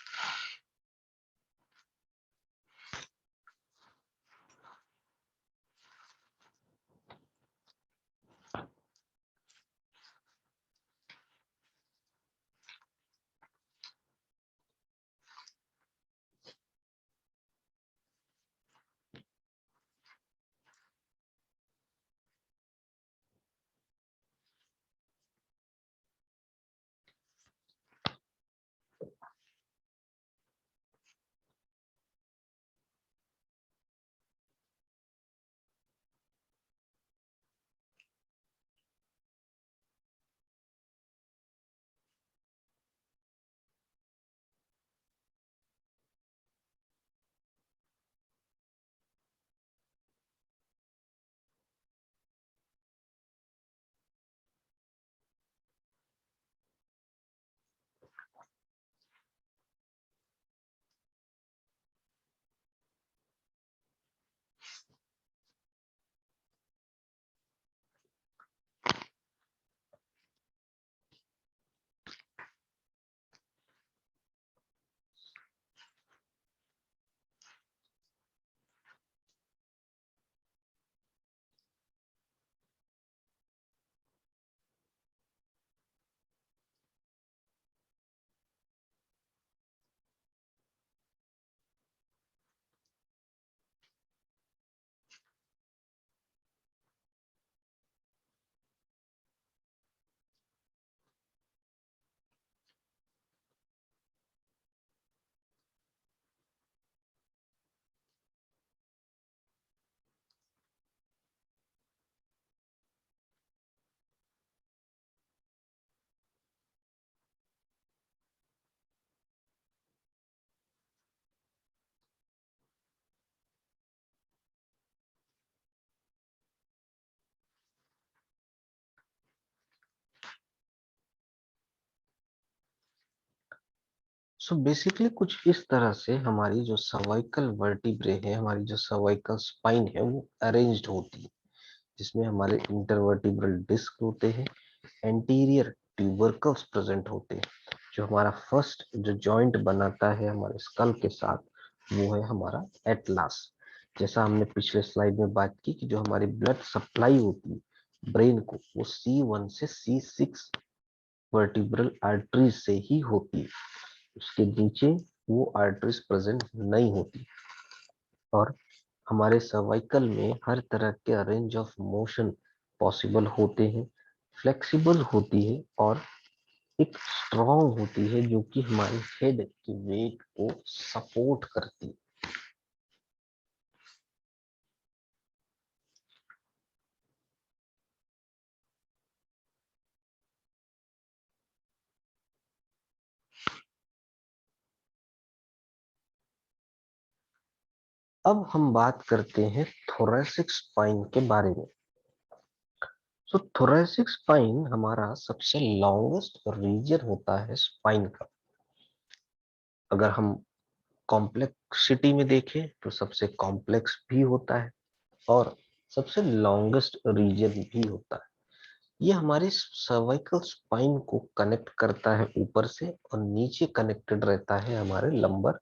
सो बेसिकली कुछ इस तरह से हमारी जो सर्वाइकल वर्टिब्रे है, हमारी जो सर्वाइकल स्पाइन है, वो अरेंज्ड होती है, जिसमें हमारे इंटरवर्टिब्रल डिस्क होते हैं, एंटीरियर ट्यूबरकल्स प्रेजेंट होते हैं। जो हमारा फर्स्ट जो जॉइंट बनाता है हमारे स्कल के साथ, वो है हमारा एटलास। जैसा हमने पिछले स्लाइड में बात की कि जो हमारी ब्लड सप्लाई होती है ब्रेन को, वो C1 से C6 वर्टिब्रल आर्टरीज से ही होती है, उसके नीचे वो आर्टरीज प्रेजेंट नहीं होती। और हमारे सर्वाइकल में हर तरह के रेंज ऑफ मोशन पॉसिबल होते हैं, फ्लेक्सिबल होती है और एक स्ट्रॉन्ग होती है, जो कि हमारे हेड की वेट को सपोर्ट करती है। अब हम बात करते हैं थोरैसिक स्पाइन के बारे में। सो थोरैसिक स्पाइन हमारा सबसे लॉन्गेस्ट रीजन होता है स्पाइन का। अगर हम कॉम्प्लेक्सिटी में देखें तो सबसे कॉम्प्लेक्स भी होता है और सबसे लॉन्गेस्ट रीजन भी होता है। ये हमारी सर्वाइकल स्पाइन को कनेक्ट करता है ऊपर से, और नीचे कनेक्टेड रहता है हमारे लंबर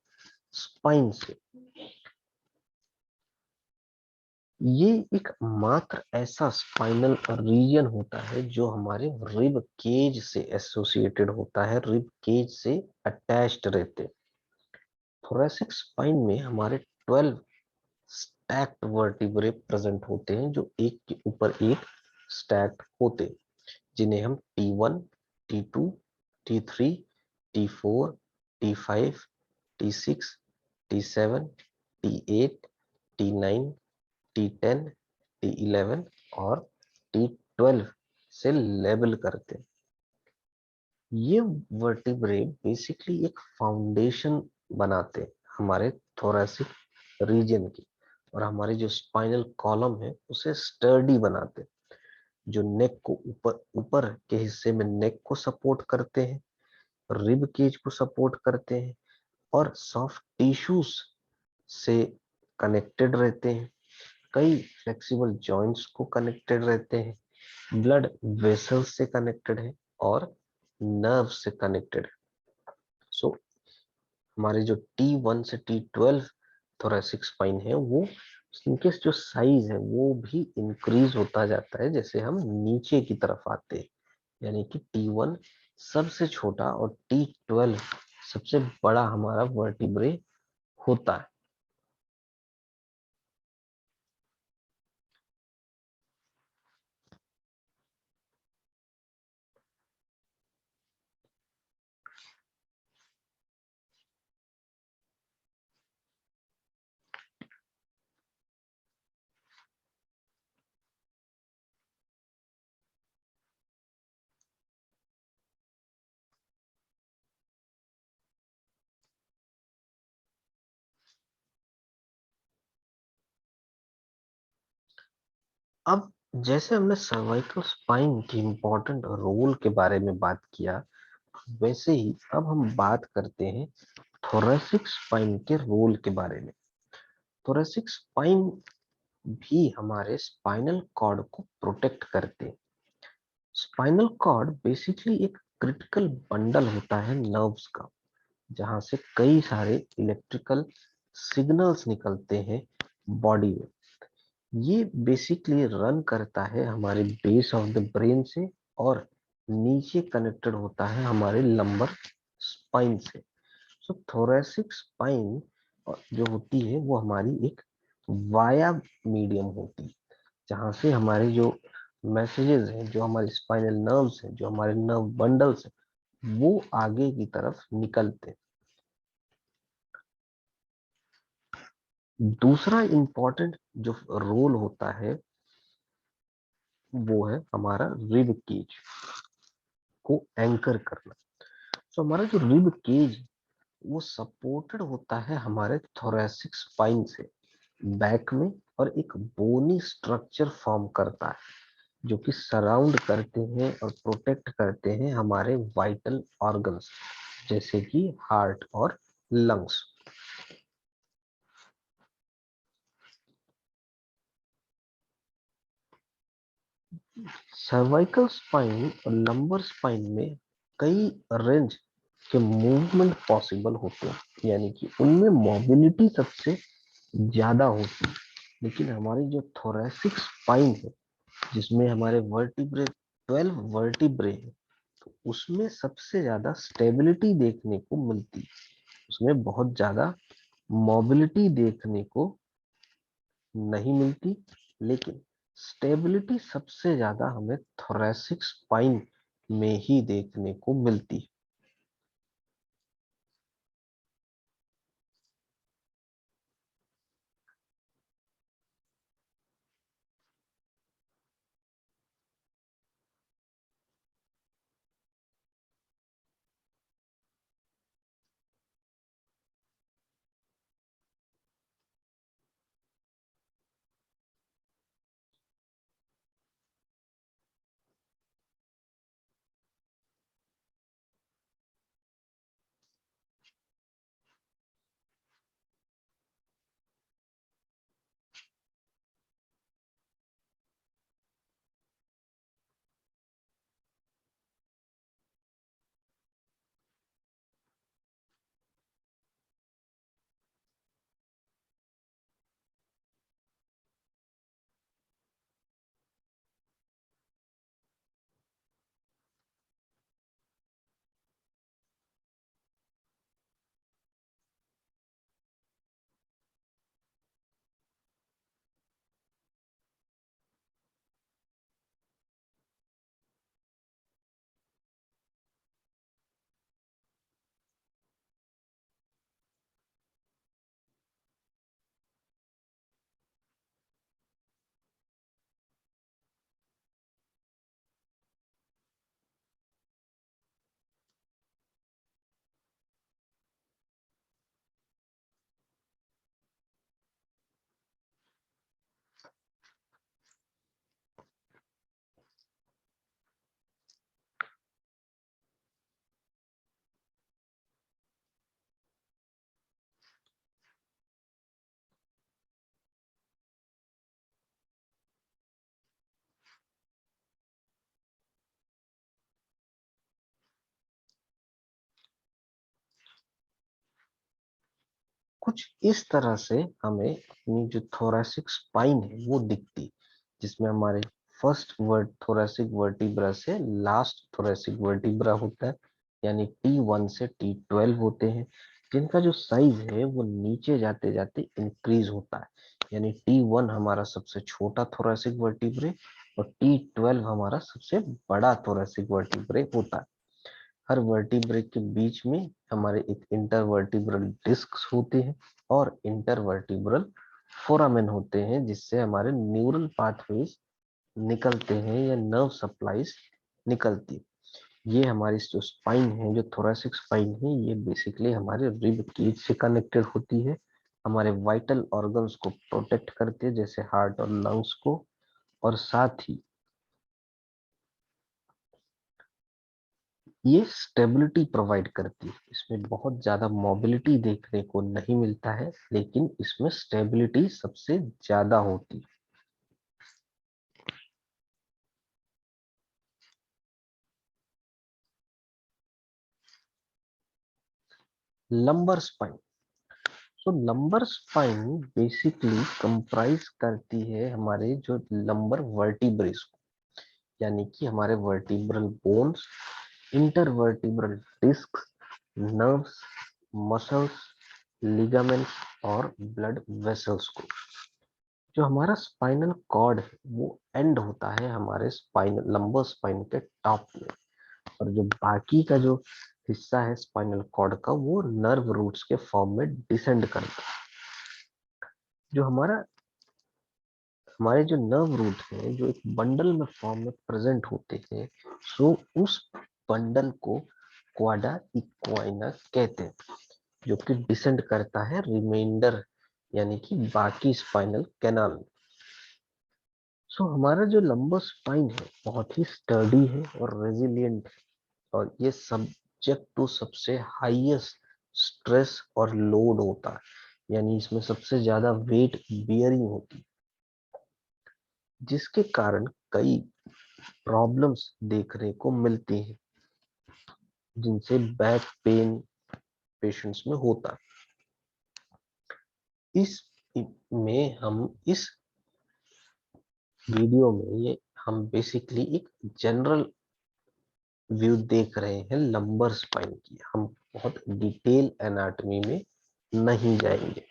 स्पाइन से। ये एक मात्र ऐसा स्पाइनल रीजन होता है जो हमारे रिब केज से एसोसिएटेड होता है, रिब केज से अटैच्ड रहते हैं। थोरैसिक स्पाइन में हमारे 12 स्टैक्ड वर्टिब्रे प्रेजेंट होते हैं, जो एक के ऊपर एक स्टैक्ड होते हैं, जिन्हें हम T1, T2, T3, T4, T5, T6, T7, T8, T9, T10, T11 और T12 से लेबल करते हैं। ये वर्टिब्रे बेसिकली एक फाउंडेशन बनाते हैं हमारे थोरैसिक रीजन की, और हमारे जो स्पाइनल कॉलम है उसे स्टर्डी बनाते हैं, जो नेक को ऊपर ऊपर के हिस्से में नेक को सपोर्ट करते हैं, रिब केज को सपोर्ट करते हैं, और सॉफ्ट टिश्यूज से कनेक्टेड रहते हैं, कई फ्लेक्सिबल जॉइंट्स को कनेक्टेड रहते हैं, ब्लड वेसल्स से कनेक्टेड है और नर्व से कनेक्टेड है। सो हमारे जो T1 से T12 थोरैसिक स्पाइन है, वो इनके जो साइज है वो भी इंक्रीज होता जाता है जैसे हम नीचे की तरफ आते हैं। यानी कि T1 सबसे छोटा और T12 सबसे बड़ा हमारा वर्टिब्रे होता है। अब जैसे हमने सर्वाइकल स्पाइन की इंपॉर्टेंट रोल के बारे में बात किया, वैसे ही अब हम बात करते हैं थोरैसिक स्पाइन के रोल के बारे में। थोरैसिक स्पाइन भी हमारे स्पाइनल कॉर्ड को प्रोटेक्ट करते हैं। स्पाइनल कॉर्ड बेसिकली एक क्रिटिकल बंडल होता है नर्व्स का, जहां से कई सारे इलेक्ट्रिकल सिग्नल्स निकलते हैं बॉडी में। ये बेसिकली रन करता है हमारे बेस ऑफ द ब्रेन से, और नीचे कनेक्टेड होता है हमारे लंबर स्पाइन से। सो थोरैसिक स्पाइन जो होती है वो हमारी एक वाया मीडियम होती है, जहां से हमारे जो मैसेजेस हैं, जो हमारे स्पाइनल नर्व्स हैं, जो हमारे नर्व बंडल्स हैं, वो आगे की तरफ निकलते हैं। दूसरा इंपॉर्टेंट जो रोल होता है वो है हमारा रिब केज को एंकर करना। तो हमारा जो रिब केज वो सपोर्टेड होता है हमारे थोरैसिक स्पाइन से बैक में, और एक बोनी स्ट्रक्चर फॉर्म करता है, जो कि सराउंड करते हैं और प्रोटेक्ट करते हैं हमारे वाइटल ऑर्गन्स। जैसे कि हार्ट और लंग्स। सर्वाइकल स्पाइन और लंबर स्पाइन में कई रेंज के मूवमेंट पॉसिबल होते हैं, यानी कि उनमें मोबिलिटी सबसे ज्यादा होती है। लेकिन हमारी जो थोरेसिक स्पाइन है, जिसमें हमारे वर्टिब्रे 12 वर्टिब्रे है, तो उसमें सबसे ज्यादा स्टेबिलिटी देखने को मिलती है। उसमें बहुत ज्यादा मोबिलिटी देखने को नहीं मिलती, लेकिन स्टेबिलिटी सबसे ज्यादा हमें थोरेसिक स्पाइन में ही देखने को मिलती है। कुछ इस तरह से हमें अपनी जो थोरेसिक स्पाइन है वो दिखती, जिसमें हमारे फर्स्ट वर्ड थोरेसिक वर्टिब्रा से लास्ट थोरेसिक वर्टिब्रा होता है, यानी T1 से T12 होते हैं, जिनका जो साइज है वो नीचे जाते जाते इंक्रीज होता है। यानी T1 हमारा सबसे छोटा थोरेसिक वर्टिब्रे और T12 हमारा सबसे बड़ा थोरेसिक वर्टिब्रे होता है। हर वर्टिब्रे के बीच में हमारे एक इंटरवर्टिब्रल डिस्क होते हैं और इंटरवर्टिब्रल फोरामेन होते हैं, जिससे हमारे न्यूरल पाथवेज निकलते हैं या नर्व सप्लाईज निकलती है। ये हमारी जो स्पाइन है, जो थोरेसिक स्पाइन है, ये बेसिकली हमारे रिब केज से कनेक्टेड होती है, हमारे वाइटल ऑर्गन्स को प्रोटेक्ट करते हैं जैसे हार्ट और लंग्स को, और साथ ही ये स्टेबिलिटी प्रोवाइड करती है। इसमें बहुत ज्यादा मोबिलिटी देखने को नहीं मिलता है, लेकिन इसमें स्टेबिलिटी सबसे ज्यादा होती है। लंबर स्पाइन, तो लंबर स्पाइन बेसिकली कंप्राइज करती है हमारे जो लंबर वर्टिब्रेस को, यानी कि हमारे vertebral bones, intervertebral disc, nerves, muscles, ligaments और ब्लड वेसल्स को। जो हमारा स्पाइनल कॉर्ड है वो एंड होता है हमारे स्पाइन लंबर स्पाइन के टॉप में, और जो बाकी का जो हिस्सा है स्पाइनल कॉर्ड का वो नर्व रूट्स के फॉर्म में डिसेंड करता है। जो हमारे जो नर्व रूट है जो एक बंडल में फॉर्म में प्रेजेंट होते हैं, सो उस बंडल को क्वाडा इक्वाइना कहते हैं, जो कि डिसेंड करता है रिमाइंडर यानी कि बाकी स्पाइनल कैनाल। सो हमारा जो लंबर स्पाइन है बहुत ही स्टर्डी है और रेजिलिएंट है, और ये सब सब्जेक्ट टू सबसे हाईएस्ट स्ट्रेस और लोड होता है, यानी इसमें सबसे ज्यादा वेट बियरिंग होती है, जिसके कारण कई प्रॉब्लम्स देखने को मिलती हैं, जिनसे बैक पेन पेशेंट्स में होता है। इस में हम इस वीडियो में ये हम बेसिकली एक जनरल व्यू देख रहे हैं लंबर स्पाइन की। हम बहुत डिटेल एनाटॉमी में नहीं जाएंगे।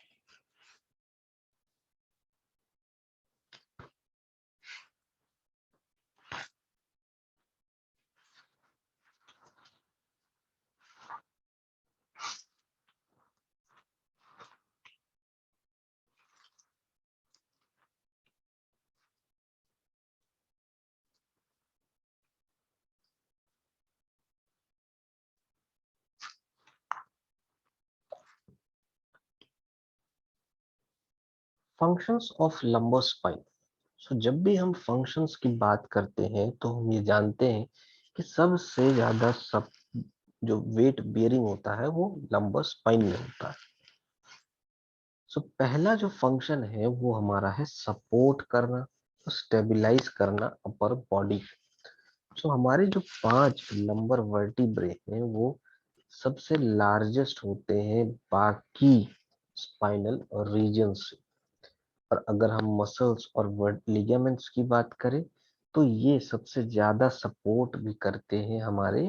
Functions of lumbar spine. So जब भी हम फंक्शंस की बात करते हैं तो हम ये जानते हैं कि सबसे ज्यादा सब जो वेट बियरिंग होता है वो लंबर स्पाइन में होता है। सो पहला जो फंक्शन है वो हमारा है सपोर्ट करना, स्टेबलाइज करना अपर बॉडी। सो हमारे जो 5 लंबर वर्टिब्रे हैं वो सबसे लार्जेस्ट होते हैं बाकी स्पाइनल रीजन से। और अगर हम मसल्स और लिगामेंट्स की बात करें तो ये सबसे ज्यादा सपोर्ट भी करते हैं हमारे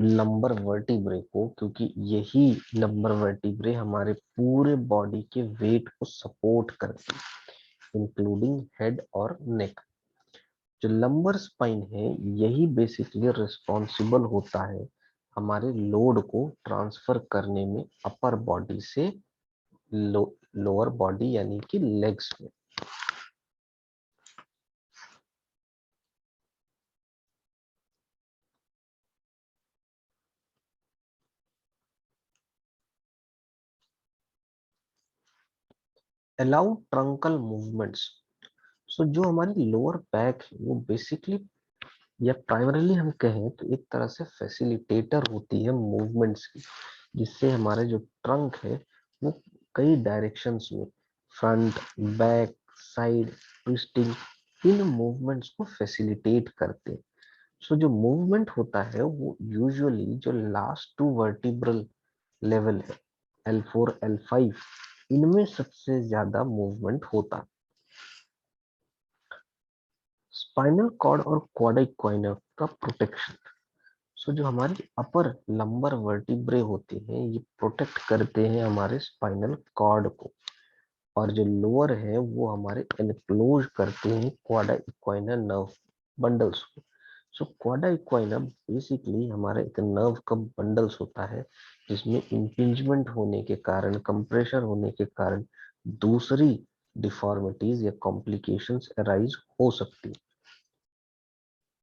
लंबर वर्टिब्रे को, क्योंकि यही लंबर वर्टिब्रे हमारे पूरे बॉडी के वेट को सपोर्ट करते हैं, इंक्लूडिंग हेड और नेक। जो लंबर स्पाइन है यही बेसिकली रिस्पॉन्सिबल होता है हमारे लोड को ट्रांसफर करने में अपर बॉडी से लोअर बॉडी यानी कि लेग्स में। Allow truncal movements. सो जो हमारी लोअर बैक है वो बेसिकली या प्राइमरीली हम कहें तो एक तरह से फैसिलिटेटर होती है मूवमेंट्स की, जिससे हमारे जो ट्रंक है वो कई डायरेक्शंस में फ्रंट, बैक, साइड, ट्विस्टिंग, इन मूवमेंट्स को फैसिलिटेट करते हैं। सो जो मूवमेंट होता है वो यूजुअली जो लास्ट टू वर्टिब्रल लेवल है L4 L5, इनमें सबसे ज्यादा मूवमेंट होता है। स्पाइनल कॉर्ड और क्वाड इक्वाइनर का प्रोटेक्शन। सो जो हमारी अपर लंबर वर्टिब्रे होते हैं ये प्रोटेक्ट करते हैं हमारे स्पाइनल कॉर्ड को, और जो लोअर है वो हमारे एनक्लोज करते हैं क्वाडा इक्वाइनर नर्व बंडल्स को। सो क्वाडा इक्वाइनर बेसिकली हमारा एक नर्व का बंडल्स होता है, जिसमें इंपिंजमेंट होने के कारण, कंप्रेशर होने के कारण दूसरी डिफॉर्मिटीज या कॉम्प्लिकेशंस अराइज हो सकती।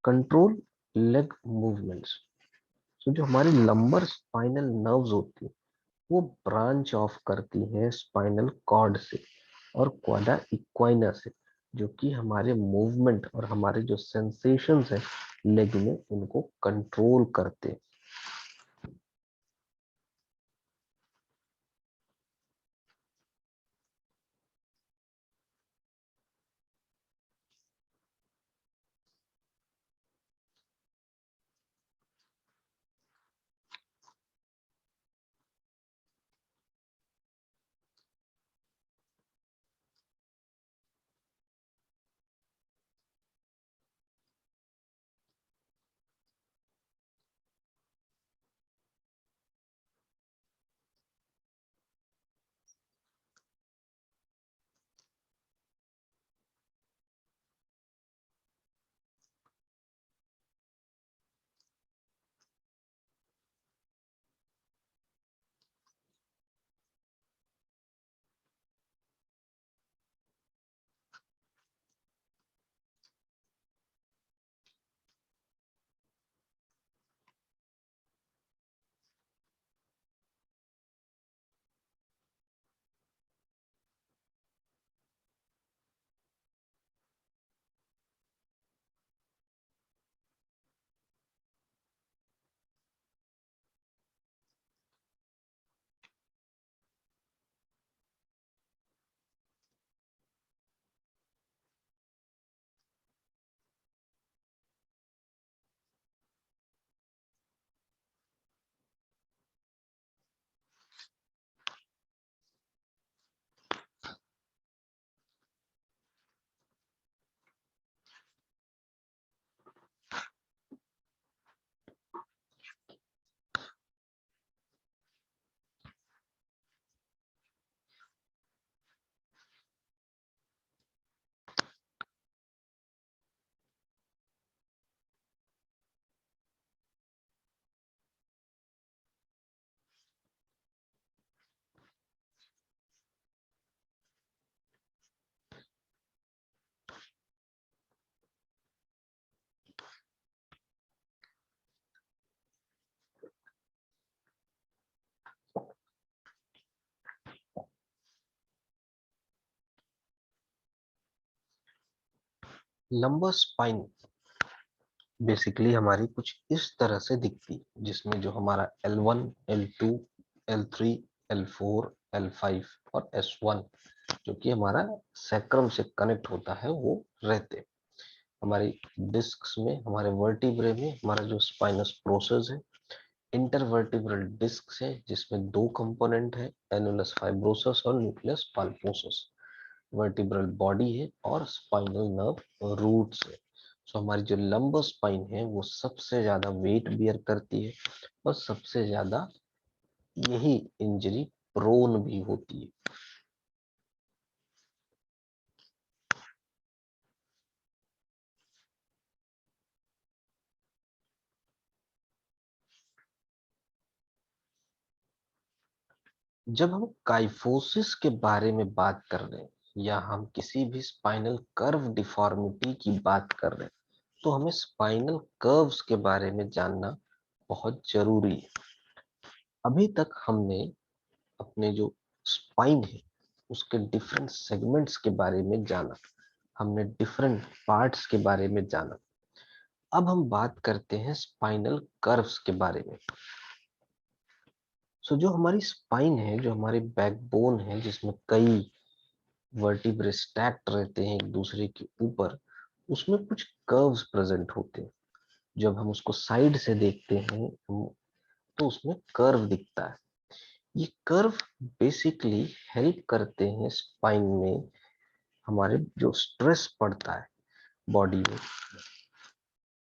Control leg movements. तो जो हमारी लंबर स्पाइनल नर्व्स होती है वो ब्रांच ऑफ करती हैं स्पाइनल कॉर्ड से और क्वाडा इक्वाइना से, जो कि हमारे मूवमेंट और हमारे जो सेंसेशंस है लेग में उनको कंट्रोल करते हैं। लंबर स्पाइन बेसिकली हमारी कुछ इस तरह से दिखती है, जिसमें जो हमारा L1, L2, L3, L4, L5 और S1 जो कि हमारा सैक्रम से कनेक्ट होता है वो रहते हैं। हमारी डिस्क्स में, हमारे वर्टिब्रे में हमारा जो स्पाइनस प्रोसेस है, इंटरवर्टिब्रल डिस्क है जिसमें दो कंपोनेंट है, एनुलस फाइब्रोसस और न्यूक्लियस पल्पोसस। वर्टिब्रल बॉडी है और स्पाइनल नर्व रूट्स है। सो हमारी जो लंबर स्पाइन है वो सबसे ज्यादा वेट बियर करती है और सबसे ज्यादा यही इंजरी प्रोन भी होती है। जब हम काइफोसिस के बारे में बात कर रहे हैं या हम किसी भी स्पाइनल कर्व डिफॉर्मिटी की बात कर रहे हैं, तो हमें स्पाइनल कर्व्स के बारे में जानना बहुत जरूरी है। अभी तक हमने अपने जो स्पाइन है उसके डिफरेंट सेगमेंट्स के बारे में जाना, हमने डिफरेंट पार्ट्स के बारे में जाना। अब हम बात करते हैं स्पाइनल कर्व्स के बारे में। सो जो हमारी स्पाइन है, जो हमारी बैकबोन है, जिसमें कई वर्टिब्रे स्टैक्ड रहते हैं एक दूसरे के ऊपर, उसमें कुछ कर्व्स प्रेजेंट होते हैं। जब हम उसको साइड से देखते हैं तो उसमें कर्व दिखता है। ये कर्व बेसिकली हेल्प करते हैं स्पाइन में, हमारे जो स्ट्रेस पड़ता है बॉडी में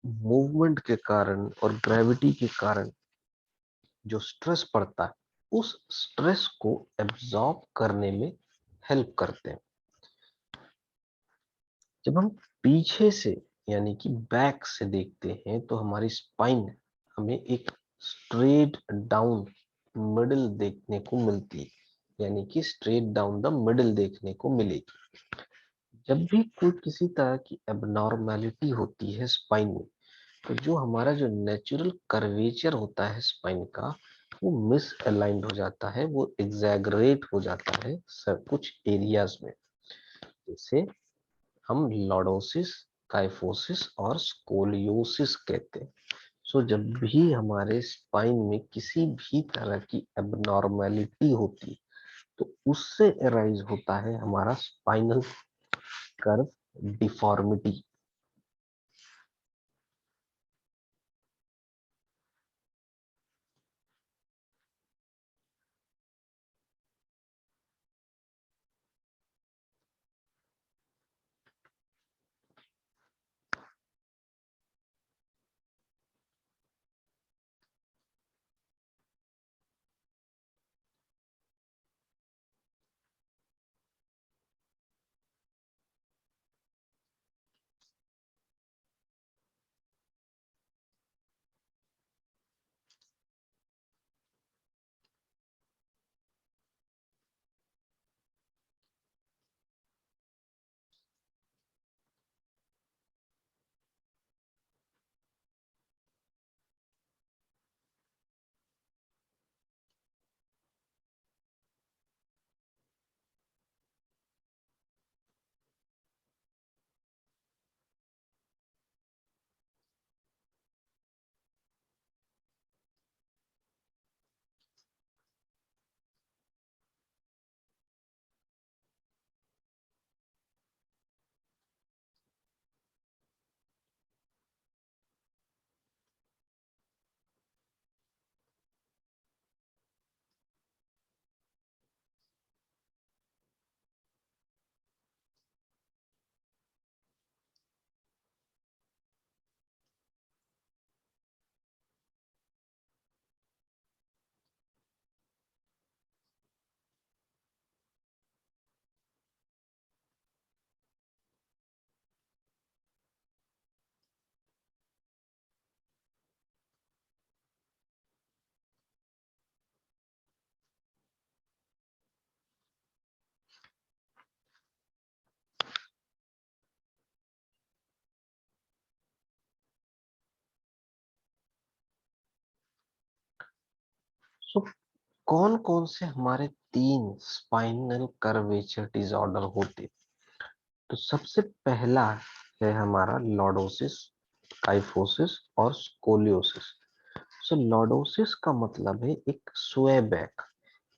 मूवमेंट के कारण और ग्रेविटी के कारण, जो स्ट्रेस पड़ता है उस स्ट्रेस को एब्जॉर्ब करने में हेल्प करते हैं। जब हम पीछे से यानी कि बैक से देखते हैं तो हमारी स्पाइन हमें एक स्ट्रेट डाउन मिडिल देखने को मिलती है, यानी कि स्ट्रेट डाउन द मिडिल देखने को मिलेगी। जब भी कोई किसी तरह की एबनॉर्मेलिटी होती है स्पाइन में, तो जो हमारा जो नेचुरल कर्वेचर होता है स्पाइन का वो मिस अलाइंड हो जाता है, वो एग्जैगरेट हो जाता है सब कुछ एरियाज में। जैसे हम लॉर्डोसिस, काइफोसिस और स्कोलियोसिस कहते हैं। सो जब भी हमारे स्पाइन में किसी भी तरह की एबनॉर्मेलिटी होती तो उससे अराइज होता है हमारा स्पाइनल कर्व डिफॉर्मिटी। सो कौन कौन से हमारे तीन स्पाइनल कर्वेचर डिसऑर्डर होते, तो सबसे पहला है हमारा लॉर्डोसिस, काइफोसिस और स्कोलियोसिस। सो लॉर्डोसिस का मतलब है एक स्वे बैक,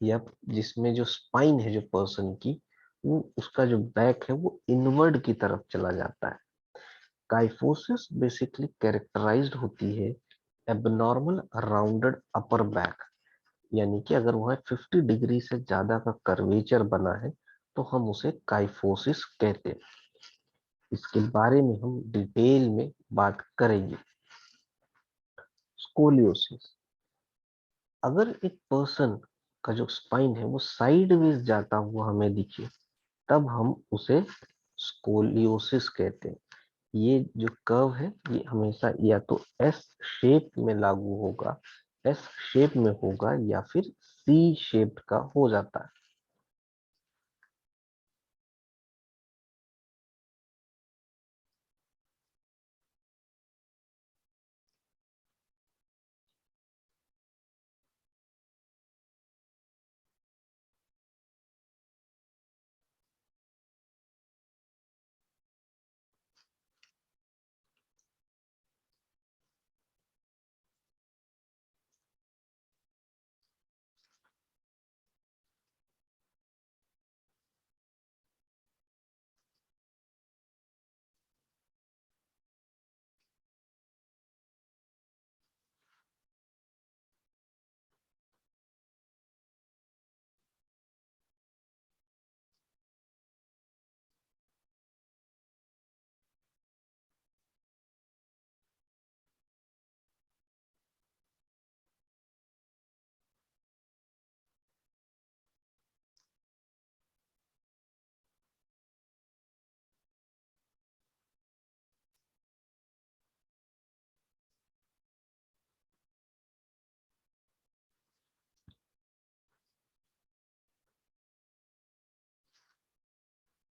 या जिसमें जो स्पाइन है जो पर्सन की, वो उसका जो बैक है वो इनवर्ड की तरफ चला जाता है। काइफोसिस बेसिकली कैरेक्टराइज्ड होती है एबनॉर्मल राउंडेड अपर बैक, यानी कि अगर वह 50 डिग्री से ज्यादा का कर्वेचर बना है तो हम उसे काइफोसिस कहते हैं। इसके बारे में हम डिटेल में बात करेंगे। स्कोलियोसिस, अगर एक पर्सन का जो स्पाइन है वो साइडवेज जाता हुआ हमें दिखे, तब हम उसे स्कोलियोसिस कहते हैं। ये जो कर्व है ये हमेशा या तो एस शेप में लागू होगा, एस शेप में होगा, या फिर सी शेप का हो जाता है।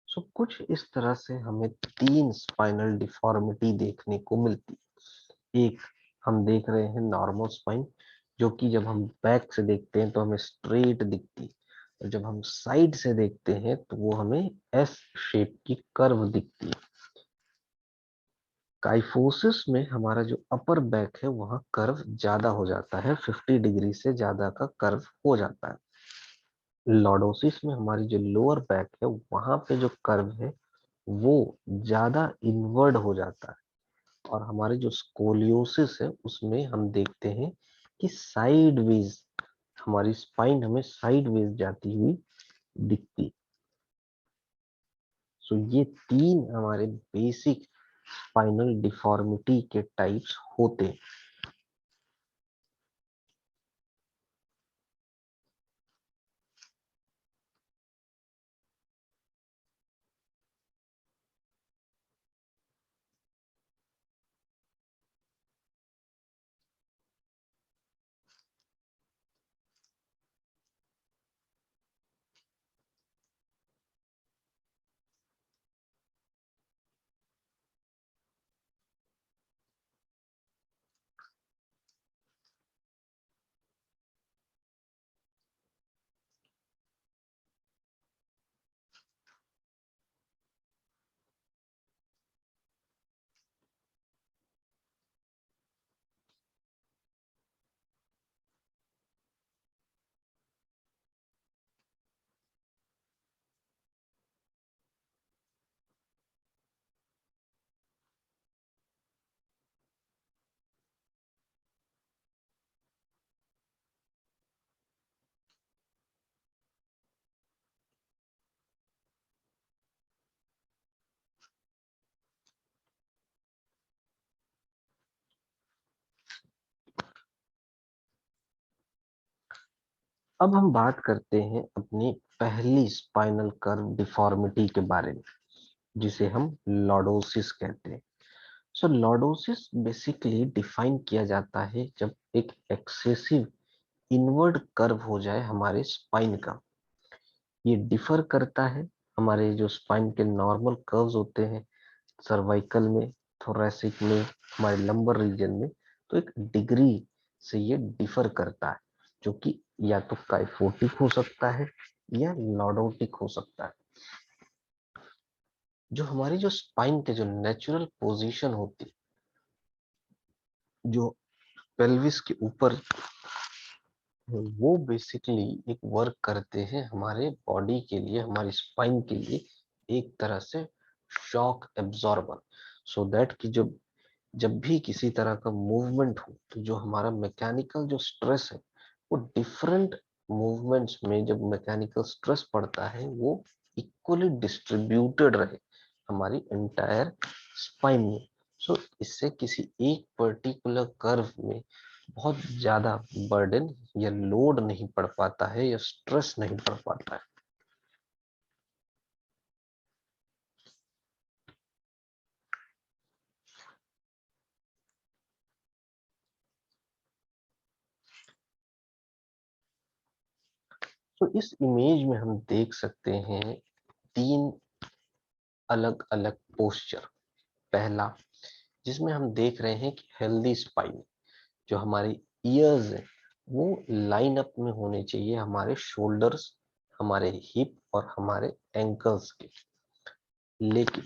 सो कुछ इस तरह से हमें तीन स्पाइनल डिफॉर्मिटी देखने को मिलती। एक, हम देख रहे हैं नॉर्मल स्पाइन, जो कि जब हम बैक से देखते हैं तो हमें स्ट्रेट दिखती, और जब हम साइड से देखते हैं तो वो हमें एस शेप की कर्व दिखती है। काइफोसिस में हमारा जो अपर बैक है वहाँ कर्व ज्यादा हो जाता है, 50 डिग्री से ज्यादा का कर्व हो जाता है। लॉर्डोसिस में हमारी जो लोअर बैक है वहां पे जो कर्व है वो ज्यादा इनवर्ड हो जाता है। और हमारे जो स्कोलियोसिस है उसमें हम देखते हैं कि साइडवेज, हमारी स्पाइन हमें साइडवेज जाती हुई दिखती। सो ये तीन हमारे बेसिक स्पाइनल डिफॉर्मिटी के टाइप्स होते हैं। अब हम बात करते हैं अपनी पहली स्पाइनल कर्व डिफॉर्मिटी के बारे में, जिसे हम लॉर्डोसिस कहते हैं। सो लॉर्डोसिस बेसिकली डिफाइन किया जाता है जब एक एक्सेसिव इनवर्ड कर्व हो जाए हमारे स्पाइन का। ये डिफर करता है हमारे जो स्पाइन के नॉर्मल कर्व्स होते हैं, सर्वाइकल में, थोरैसिक में, हमारे लंबर रीजन में, तो एक डिग्री से ये डिफर करता है, जो कि या तो काइफोटिक हो सकता है या लॉर्डोटिक हो सकता है। जो हमारी जो स्पाइन के जो नेचुरल पोजीशन होती, जो पेल्विस के ऊपर, वो बेसिकली एक वर्क करते हैं हमारे बॉडी के लिए, हमारी स्पाइन के लिए एक तरह से शॉक एब्जॉर्बर, सो दैट कि जब जब भी किसी तरह का मूवमेंट हो तो जो हमारा मैकेनिकल जो स्ट्रेस है वो डिफरेंट मूवमेंट्स में, जब मैकेनिकल स्ट्रेस पड़ता है वो इक्वली डिस्ट्रीब्यूटेड रहे हमारी एंटायर स्पाइन में। सो इससे किसी एक पर्टिकुलर कर्व में बहुत ज्यादा बर्डन या लोड नहीं पड़ पाता है या स्ट्रेस नहीं पड़ पाता है। तो इस इमेज में हम देख सकते हैं तीन अलग अलग पोस्चर। पहला, जिसमें हम देख रहे हैं कि हेल्दी स्पाइन, जो हमारी ईयर्स है वो लाइन अप में होने चाहिए हमारे शोल्डर्स, हमारे हिप और हमारे एंकल्स के। लेकिन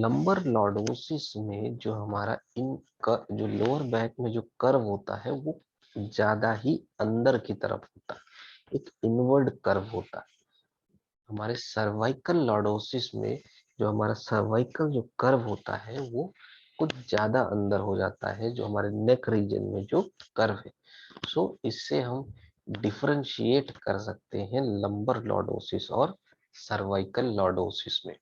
लंबर लॉर्डोसिस में जो हमारा जो लोअर बैक में जो कर्व होता है वो ज्यादा ही अंदर की तरफ होता है, एक इनवर्ड कर्व होता है। हमारे सर्वाइकल लॉर्डोसिस में जो हमारा सर्वाइकल जो कर्व होता है वो कुछ ज्यादा अंदर हो जाता है, जो हमारे नेक रीजन में जो कर्व है। सो इससे हम डिफरेंशिएट कर सकते हैं लंबर लॉर्डोसिस और सर्वाइकल लॉर्डोसिस में।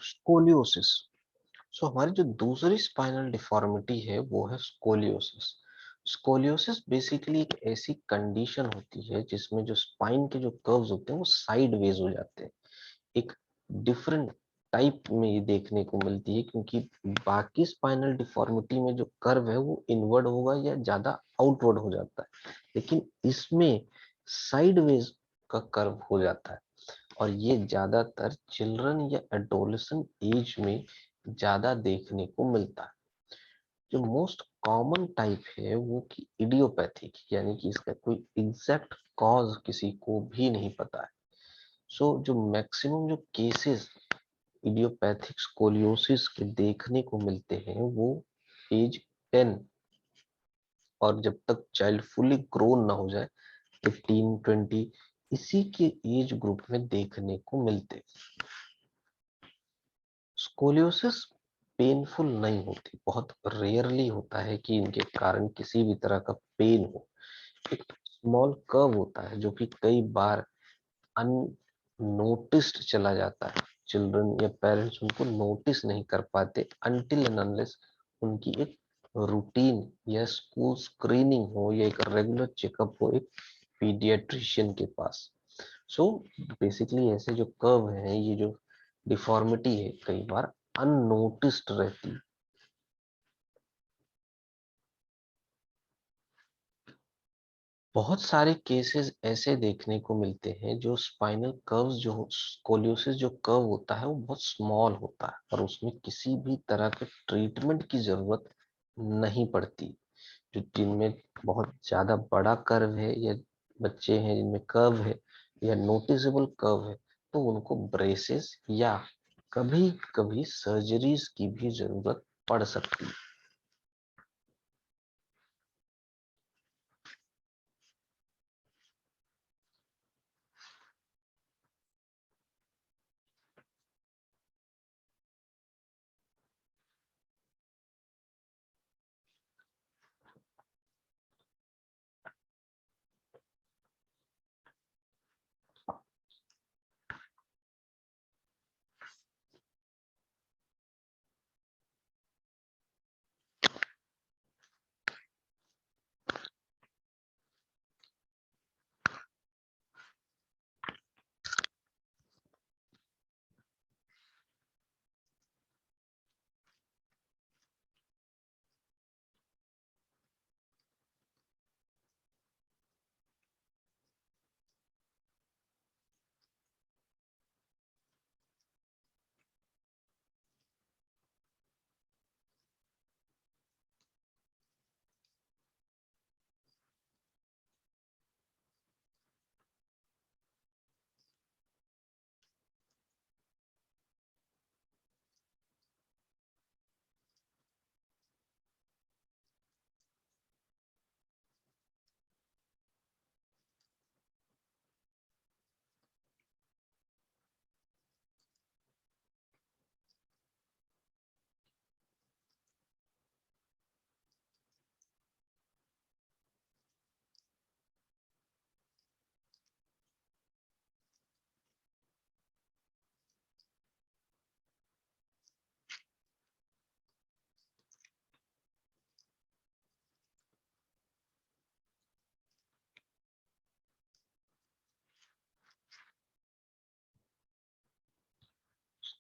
स्कोलियोसिस। सो हमारी जो दूसरी स्पाइनल डिफॉर्मिटी है वो है स्कोलियोसिस। स्कोलियोसिस बेसिकली एक ऐसी कंडीशन होती है जिसमें जो स्पाइन के जो कर्व्स होते हैं वो साइडवेज हो जाते हैं। एक डिफरेंट टाइप में ये देखने को मिलती है, क्योंकि बाकी स्पाइनल डिफॉर्मिटी में जो कर्व है वो इनवर्ड होगा या ज्यादा आउटवर्ड हो जाता है, लेकिन इसमें साइडवेज का कर्व हो जाता है। और ये ज्यादातर चिल्ड्रन या एडोलेसेंट एज में ज्यादा देखने को मिलता है। जो मोस्ट कॉमन टाइप है वो कि इडियोपैथिक, यानी कि इसका कोई एग्जैक्ट कॉज किसी को भी नहीं पता है। सो जो मैक्सिमम जो केसेस इडियोपैथिक स्कोलियोसिस के देखने को मिलते हैं वो एज 10, और जब तक चाइल्ड फुली ग्रोन ना हो जाए 15-20, इसी के एज ग्रुप में देखने को मिलते। स्कोलियोसिस पेनफुल नहीं होती, बहुत रेयरली होता है कि इनके कारण किसी भी तरह का पेन हो। एक स्मॉल कर्व होता है जो कि कई बार अननोटिस्ड चला जाता है, चिल्ड्रन या पेरेंट्स उनको नोटिस नहीं कर पाते अनटिल एंड अनलेस उनकी एक रूटीन या स्कूल स्क्रीनिंग हो या एक रेगुलर चेकअप हो एक पीडियाट्रिशियन के पास। सो बेसिकली ऐसे जो कर्व है, ये जो डिफॉर्मिटी है, कई बार अननोटिस्ड रहती। बहुत सारे केसेस ऐसे देखने को मिलते हैं जो स्पाइनल कर्व्स जो स्कोलियोसिस जो कर्व होता है वो बहुत स्मॉल होता है और उसमें किसी भी तरह के ट्रीटमेंट की जरूरत नहीं पड़ती। जो जिनमें बहुत ज्यादा बड़ा कर्व है या बच्चे हैं जिनमें कर्व है या नोटिसेबल कर्व है, तो उनको ब्रेसेस या कभी कभी सर्जरीज की भी जरूरत पड़ सकती है।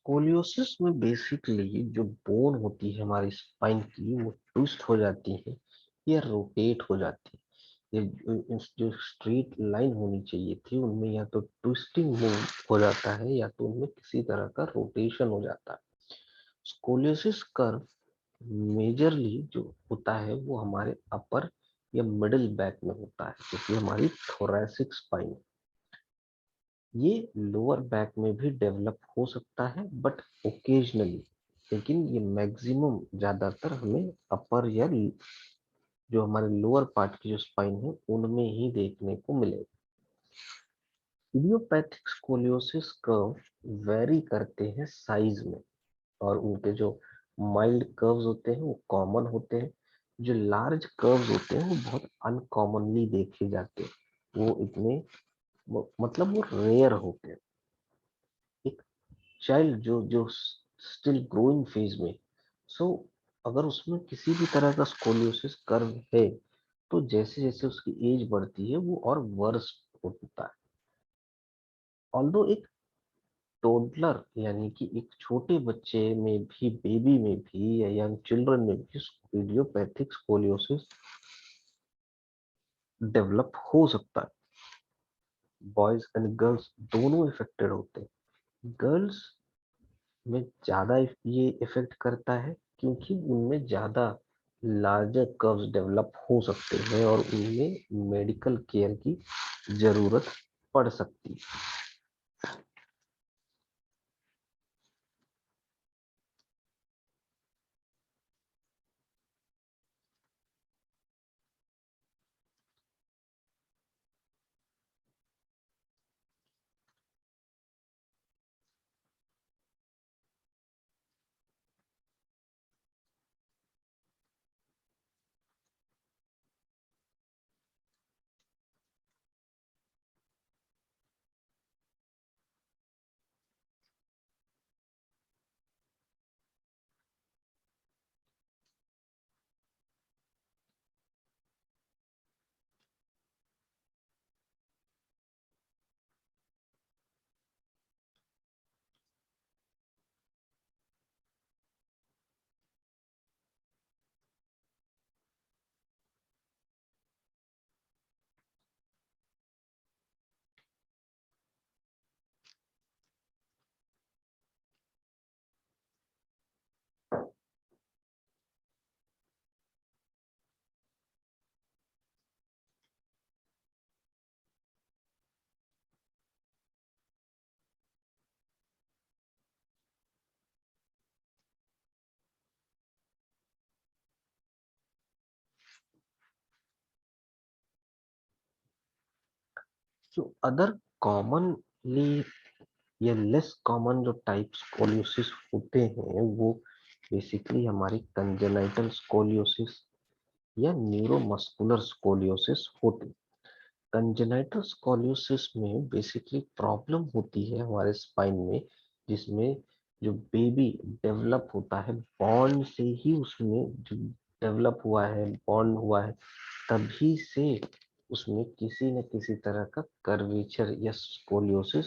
स्कोलियोसिस में बेसिकली जो बोन होती है हमारी स्पाइन की वो ट्विस्ट हो जाती है या रोटेट हो जाती है। ये जो स्ट्रेट लाइन होनी चाहिए थी उनमें या तो ट्विस्टिंग मूव हो जाता है या तो उनमें किसी तरह का रोटेशन हो जाता है। स्कोलियोसिस कर्व मेजरली जो होता है वो हमारे अपर या मिडिल बैक में होता है क्योंकि हमारी थोरैसिक स्पाइन, ये लोअर बैक में भी डेवलप हो सकता है बट ओकेजनली, लेकिन ये मैक्सिमम ज्यादातर हमें अपर या जो हमारे लोअर पार्ट की जो स्पाइन है उनमें ही देखने को मिलेगा। इडियोपैथिक स्कोलियोसिस कर्व वेरी करते हैं साइज में और उनके जो माइल्ड कर्व्स होते हैं वो कॉमन होते हैं। जो लार्ज कर्व्स होते हैं वो बहुत अनकॉमनली देखे जाते हैं, वो इतने मतलब वो रेयर होते हैं। एक चाइल्ड जो जो स्टिल ग्रोइंग फेज में, सो अगर उसमें किसी भी तरह का स्कोलियोसिस कर्व है तो जैसे जैसे उसकी एज बढ़ती है वो और वर्स होता है। ऑल्दो एक टोडलर यानी कि एक छोटे बच्चे में भी, बेबी में भी या यंग चिल्ड्रन में भी इडियोपैथिक स्कोलियोसिस डेवलप हो सकता है। बॉयज एंड गर्ल्स दोनों इफेक्टेड होते हैं। गर्ल्स में ज्यादा ये इफेक्ट करता है क्योंकि उनमें ज्यादा लार्जर कर्व्स डेवलप हो सकते हैं और उनमें मेडिकल केयर की जरूरत पड़ सकती है। जो अदर कॉमनली या लेस कॉमन जो टाइप स्कोलियोसिस होते हैं वो बेसिकली हमारी कंजेनाइटल स्कोलियोसिस या न्यूरोमस्कुलर स्कोलियोसिस होते हैं। कंजेनाइटल स्कोलियोसिस में बेसिकली प्रॉब्लम होती है हमारे स्पाइन में, जिसमें जो बेबी डेवलप होता है बॉर्न से ही, उसमें जो डेवलप हुआ है, बॉर्न हुआ है, तभी से उसमें किसी न किसी तरह का कर्वेचर या स्कोलियोसिस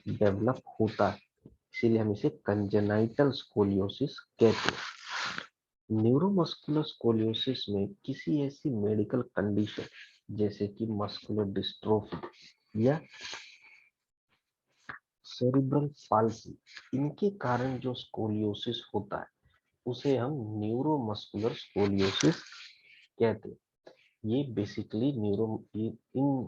डेवलप होता है। इसीलिए हम इसे कंजेनाइटल स्कोलियोसिस कहते हैं। न्यूरोमस्कुलर स्कोलियोसिस में किसी ऐसी मेडिकल कंडीशन जैसे कि मस्कुलर डिस्ट्रोफी या सेरिब्रल पाल्सी, इनके कारण जो स्कोलियोसिस होता है उसे हम न्यूरोमस्कुलर स्कोलियोसिस कहते हैं। ये बेसिकली इन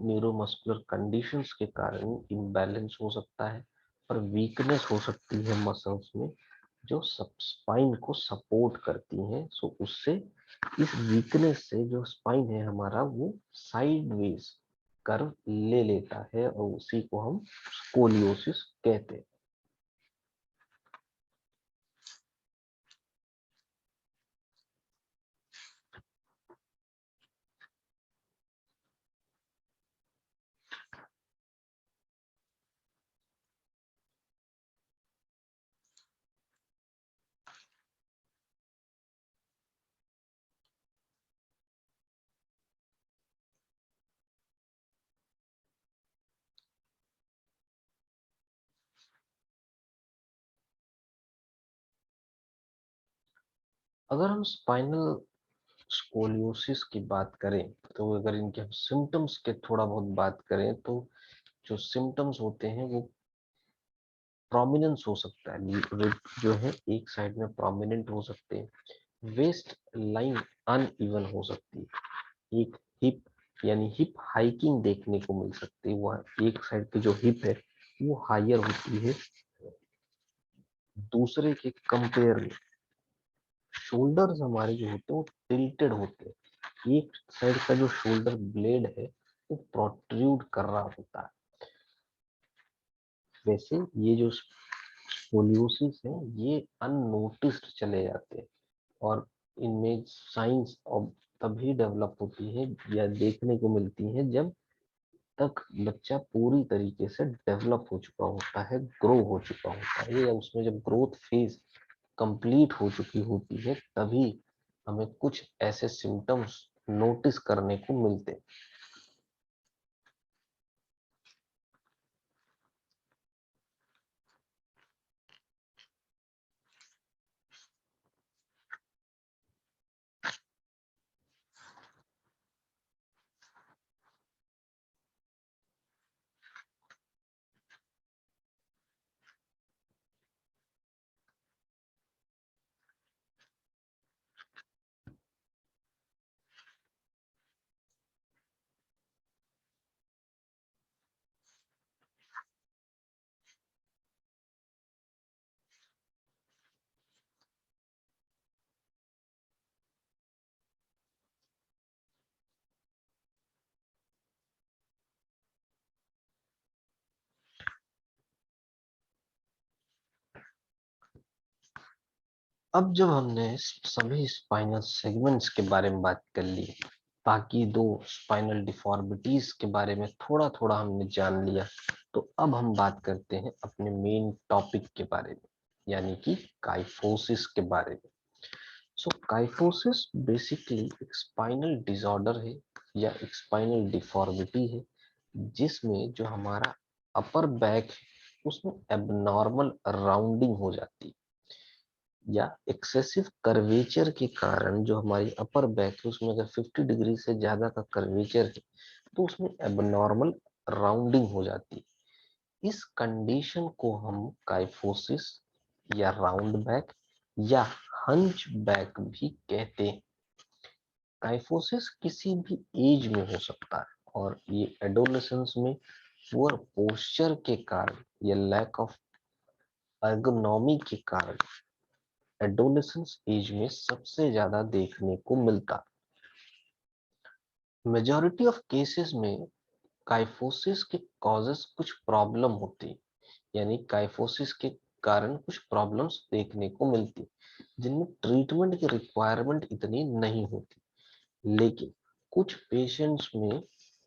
न्यूरोमस्कुलर कंडीशंस के कारण इम्बैलेंस हो सकता है और वीकनेस हो सकती है मसल्स में जो सब स्पाइन को सपोर्ट करती हैं। सो उससे, इस वीकनेस से जो स्पाइन है हमारा वो साइडवेज कर्व ले लेता है और उसी को हम स्कोलियोसिस कहते हैं। अगर हम स्पाइनल स्कोलियोसिस की बात करें, तो अगर इनके हम सिम्टम्स के थोड़ा बहुत बात करें, तो जो सिम्टम्स होते हैं वो प्रोमिनेंस हो सकता है, जो है एक साइड में प्रोमिनेंट हो सकते हैं, वेस्ट लाइन अनइवन हो सकती है, एक हिप यानी हिप हाइकिंग देखने को मिल सकती है, वह एक साइड की जो हिप है वो हायर होती है दूसरे के कंपेयर में। शोल्डर्स हमारे जो होते हैं वो टिल्टेड होते हैं, एक साइड का जो शोल्डर ब्लेड है वो प्रोट्रूड कर रहा होता है। वैसे ये जो स्पोलियोसिस है ये अननोटिस्ड चले जाते हैं, और इनमें साइंस अब तभी डेवलप होती है या देखने को मिलती है जब तक बच्चा पूरी तरीके से डेवलप हो चुका होता है, ग्रो हो चुका होता है, या उसमें जब ग्रोथ फेज कंप्लीट हो चुकी होती है, तभी हमें कुछ ऐसे सिम्टम्स नोटिस करने को मिलते हैं। अब जब हमने सभी स्पाइनल सेगमेंट्स के बारे में बात कर ली, बाकी दो स्पाइनल डिफॉर्मिटीज के बारे में थोड़ा थोड़ा हमने जान लिया, तो अब हम बात करते हैं अपने मेन टॉपिक के बारे में, यानी कि काइफोसिस के बारे में। सो काइफोसिस बेसिकली एक स्पाइनल डिसऑर्डर है या एक स्पाइनल डिफॉर्मिटी है, जिसमें जो हमारा अपर बैक है उसमें एबनॉर्मल राउंडिंग हो जाती है, या एक्सेसिव कर्वेचर के कारण जो हमारी अपर बैक है उसमें अगर 50 डिग्री से ज्यादा का कर्वेचर है तो उसमें एबनॉर्मल राउंडिंग हो जाती है। इस कंडीशन को हम काइफोसिस या राउंड बैक या हंच बैक भी कहते हैं। काइफोसिस किसी भी एज में हो सकता है, और ये एडोलेसेंस में पुअर पोस्चर के कारण या लैक ऑफ एर्गोनॉमी के कारण एडोलेसेंस एज में सबसे ज्यादा देखने को मिलता। मेजॉरिटी ऑफ केसेस में काइफोसिस के कॉजेस कुछ प्रॉब्लम होती, यानी काइफोसिस के कारण कुछ प्रॉब्लम्स देखने को मिलती, जिनमें ट्रीटमेंट की रिक्वायरमेंट इतनी नहीं होती, लेकिन कुछ पेशेंट्स में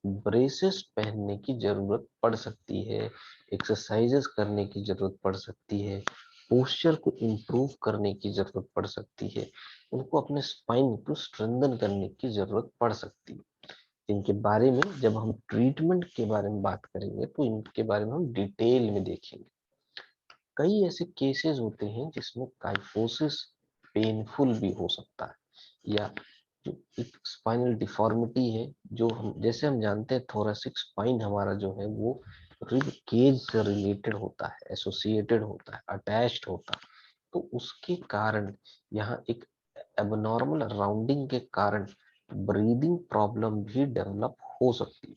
ब्रेसेस पहनने की जरूरत पड़ सकती है, एक्सरसाइजेस करने की जरूरत पड़ सकती है, पोस्चर को इम्प्रूव करने की जरूरत पड़ सकती है, उनको अपने स्पाइन को स्ट्रेंथन करने की जरूरत पड़ सकती है। इनके बारे में जब हम ट्रीटमेंट के बारे में बात करेंगे तो इनके बारे में हम डिटेल में देखेंगे। कई ऐसे केसेस होते हैं जिसमें काइफोसिस पेनफुल भी हो सकता है, या जो एक स्पाइनल डिफॉर्मिटी है, जो हम जैसे हम जानते हैं थोरेसिक स्पाइन हमारा जो है वो रिब केज से रिलेटेड होता है, एसोसिएटेड होता है, अटैच्ड होता है, तो उसके कारण यहाँ एक एबनॉर्मल राउंडिंग के कारण ब्रीदिंग प्रॉब्लम भी डेवलप हो सकती है।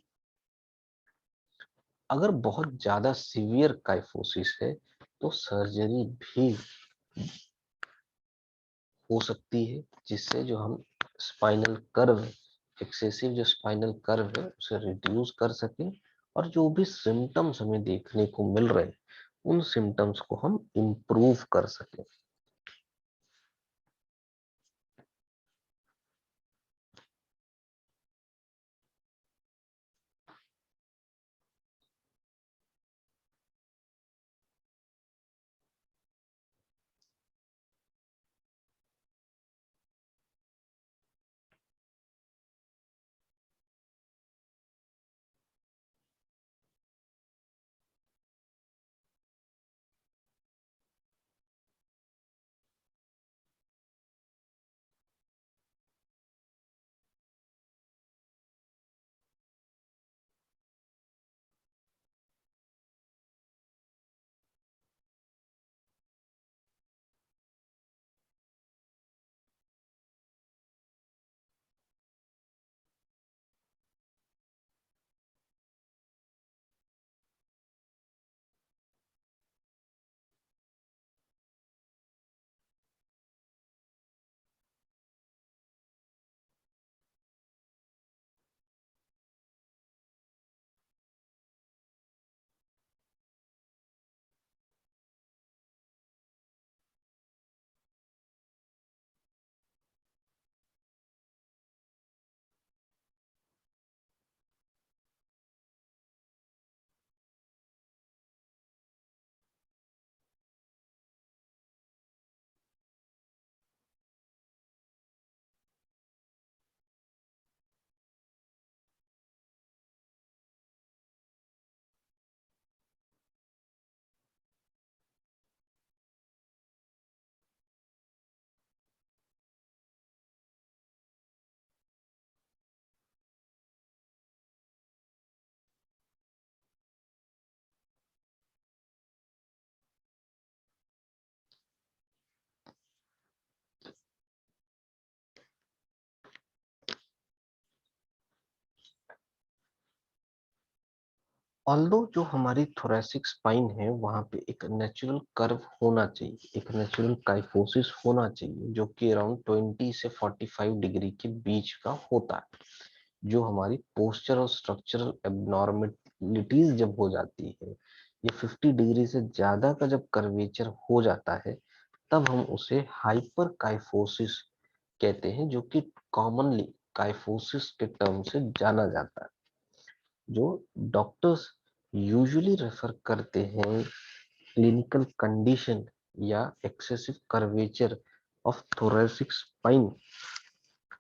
अगर बहुत ज्यादा सीवियर काइफोसिस है तो सर्जरी भी हो सकती है, जिससे जो हम स्पाइनल कर्व, एक्सेसिव जो स्पाइनल कर्व है उसे रिड्यूस कर सकें, और जो भी सिम्टम्स हमें देखने को मिल रहे हैं उन सिम्टम्स को हम इम्प्रूव कर सकें। ऑल्दो जो हमारी थोरेसिक स्पाइन है वहां पे एक नेचुरल कर्व होना चाहिए, एक नेचुरल काइफोसिस होना चाहिए जो कि अराउंड 20 से 45 डिग्री के बीच का होता है। जो हमारी पोस्चर और स्ट्रक्चरल एबनॉर्मेलिटीज जब हो जाती है, ये 50 डिग्री से ज्यादा का जब कर्वेचर हो जाता है, तब हम उसे हाइपर काइफोसिस कहते हैं, जो कि कॉमनली काइफोसिस के टर्म से जाना जाता है। जो डॉक्टर्स यूजुअली रेफर करते हैं क्लिनिकल कंडीशन या excessive curvature of thoracic spine,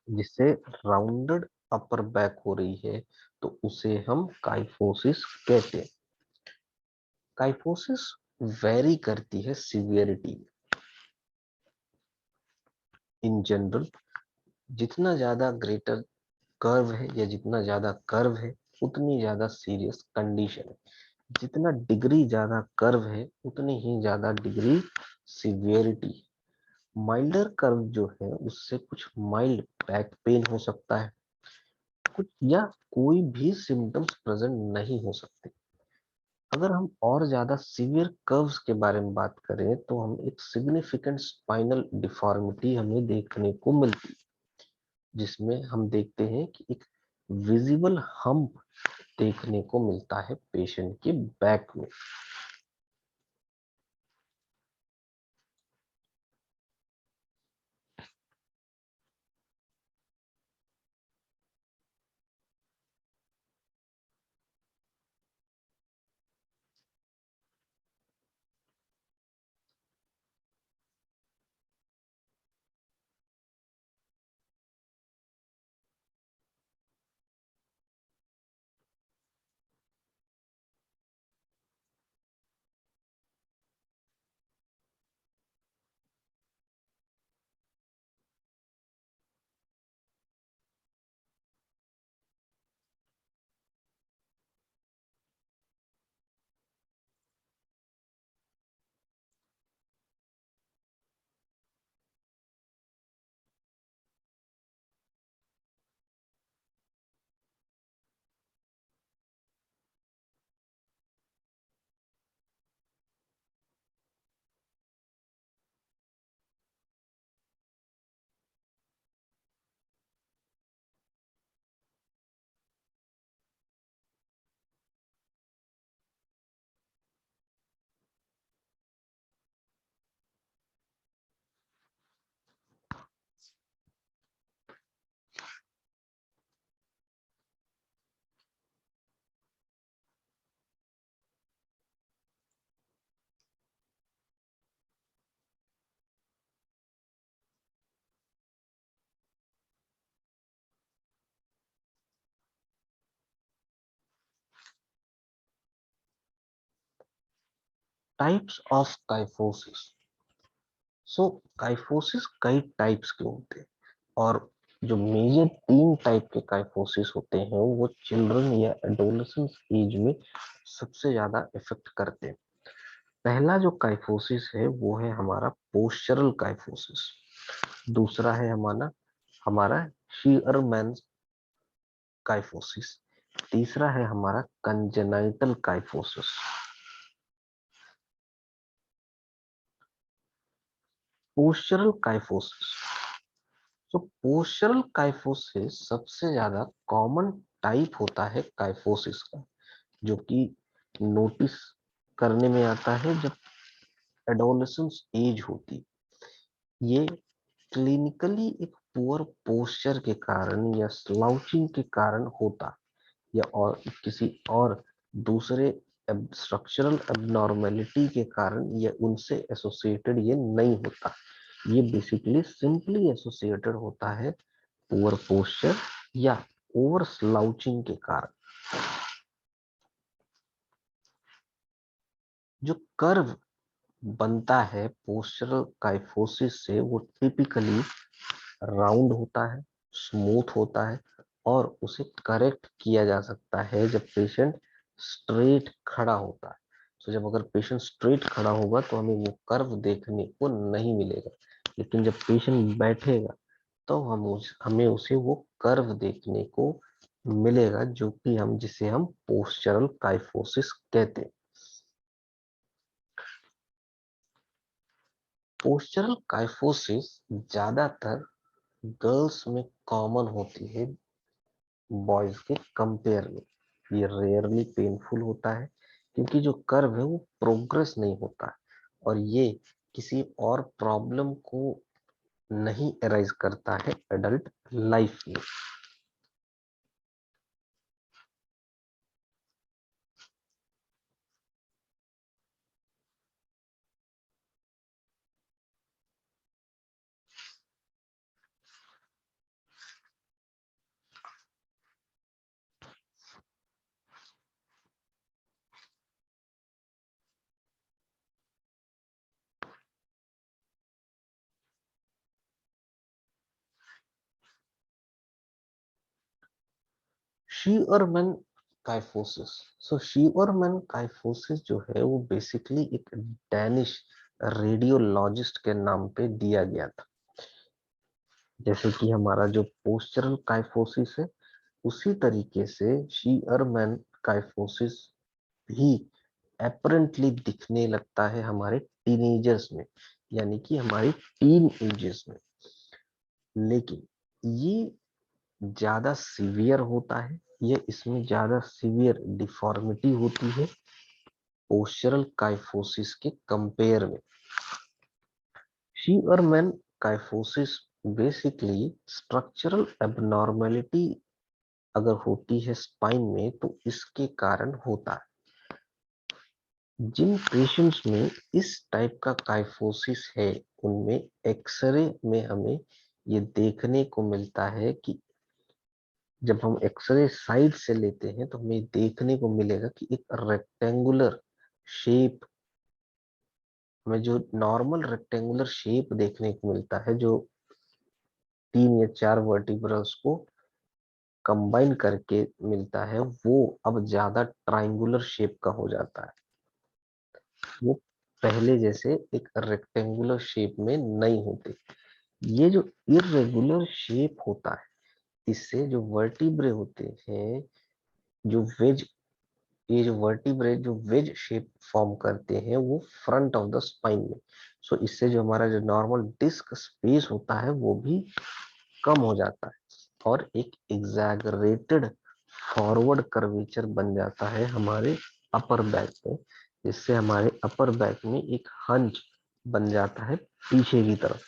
जिससे राउंडेड अपर बैक हो रही है, तो उसे हम काइफोसिस कहते हैं। काइफोसिस वेरी करती है सीवियरिटी। इन जनरल जितना ज्यादा ग्रेटर कर्व है या जितना ज्यादा कर्व है, उतनी ज्यादा सीरियस कंडीशन है। जितना डिग्री ज्यादा कर्व है, उतनी ही ज्यादा डिग्री सीवियरिटी। माइल्डर कर्व जो है उससे कुछ माइल्ड बैक पेन हो सकता है, कुछ या कोई भी सिम्टम्स प्रेजेंट नहीं हो सकते। अगर हम और ज्यादा सीवियर कर्व्स के बारे में बात करें, तो हम एक सिग्निफिकेंट स्पाइनल डिफॉर्मिटी हमें देखने को मिलती है, जिसमें हम देखते हैं कि एक विजिबल हम्प देखने को मिलता है पेशेंट के बैक में। Types of kyphosis. So kyphosis कई टाइप्स के होते हैं, और जो मेजर 3 टाइप के काइफोसिस होते हैं वो चिल्ड्रन या एडोलेसेंस एज में सबसे ज्यादा इफेक्ट करते हैं। पहला जो काइफोसिस है वो है हमारा पोस्चरल काइफोसिस। दूसरा है हमारा हमारा शीयरमैन काइफोसिस। तीसरा है हमारा कंजेनाइटल काइफोसिस। Postural kyphosis. तो पोस्चरल काइफोसिस सबसे ज्यादा कॉमन टाइप होता है काइफोसिस का, जो कि नोटिस करने में आता है जब एडोलेसेंस एज होती। ये क्लिनिकली एक पुअर पोस्चर के कारण या स्लाउचिंग के कारण होता, या और किसी और दूसरे स्ट्रक्चरल एबनॉर्मेलिटी के कारण या उनसे एसोसिएटेड ये नहीं होता। ये बेसिकली सिंपली एसोसिएटेड होता है पुअर पोस्चर या ओवर स्लाउचिंग के कारण। जो कर्व बनता है पोस्चरल काइफोसिस से, वो टिपिकली राउंड होता है, स्मूथ होता है, और उसे करेक्ट किया जा सकता है जब पेशेंट स्ट्रेट खड़ा होता है। तो जब अगर पेशेंट स्ट्रेट खड़ा होगा तो हमें वो कर्व देखने को नहीं मिलेगा, लेकिन जब पेशेंट बैठेगा तो हमें उसे वो कर्व देखने को मिलेगा, जो कि जिसे हम पोस्चरल काइफोसिस कहते हैं। पोस्चरल काइफोसिस ज्यादातर गर्ल्स में कॉमन होती है बॉयज के कंपेयर में। ये रेयरली पेनफुल होता है क्योंकि जो कर्व है वो प्रोग्रेस नहीं होता है, और ये किसी और प्रॉब्लम को नहीं अराइज करता है एडल्ट लाइफ में। शीयरमैन काइफोसिस। शीयरमैन काइफोसिस जो है वो बेसिकली एक डैनिश रेडियोलॉजिस्ट के नाम पे दिया गया था। जैसे कि हमारा जो पोस्चरल काइफोसिस है, उसी तरीके से शीयरमैन काइफोसिस भी एपरेंटली दिखने लगता है हमारे टीनेजर्स में, यानी कि हमारी टीन एजेस में। लेकिन ये ज्यादा सीवियर होता है, ये इसमें ज्यादा सीवियर डिफॉर्मिटी होती है पोस्चरल काइफोसिस के कंपेयर में। शीयरमैन काइफोसिस बेसिकली स्ट्रक्चरल एबनॉर्मेलिटी अगर होती है स्पाइन में तो इसके कारण होता है। जिन पेशेंट्स में इस टाइप का काइफोसिस है उनमें एक्सरे में हमें ये देखने को मिलता है कि जब हम एक्सरे साइड से लेते हैं तो हमें देखने को मिलेगा कि एक रेक्टेंगुलर शेप, हमें जो नॉर्मल रेक्टेंगुलर शेप देखने को मिलता है जो 3 या 4 वर्टिब्रल्स को कंबाइन करके मिलता है, वो अब ज्यादा ट्राइंगुलर शेप का हो जाता है। वो पहले जैसे एक रेक्टेंगुलर शेप में नहीं होते। ये जो इरेगुलर शेप होता है, इससे जो वर्टिब्रे होते हैं, जो वेज ये जो वर्टिब्रे जो वेज शेप फॉर्म करते हैं वो फ्रंट ऑफ द स्पाइन में। इससे जो हमारा जो नॉर्मल डिस्क स्पेस होता है वो भी कम हो जाता है, और एक एग्जैगरेटेड फॉरवर्ड कर्वेचर बन जाता है हमारे अपर बैक में, जिससे हमारे अपर बैक में एक हंच बन जाता है पीछे की तरफ।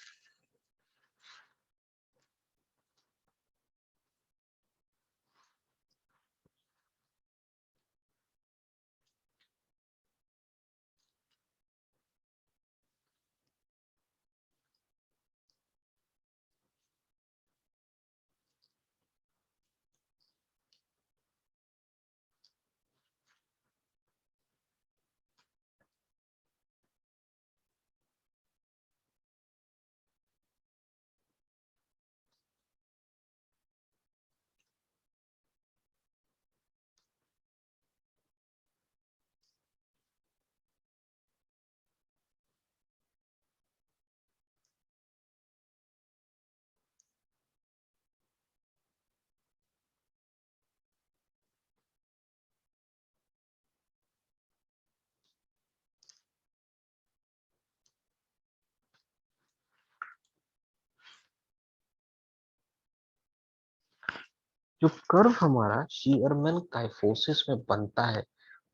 जो कर्व हमारा शीयरमैन काइफोसिस में बनता है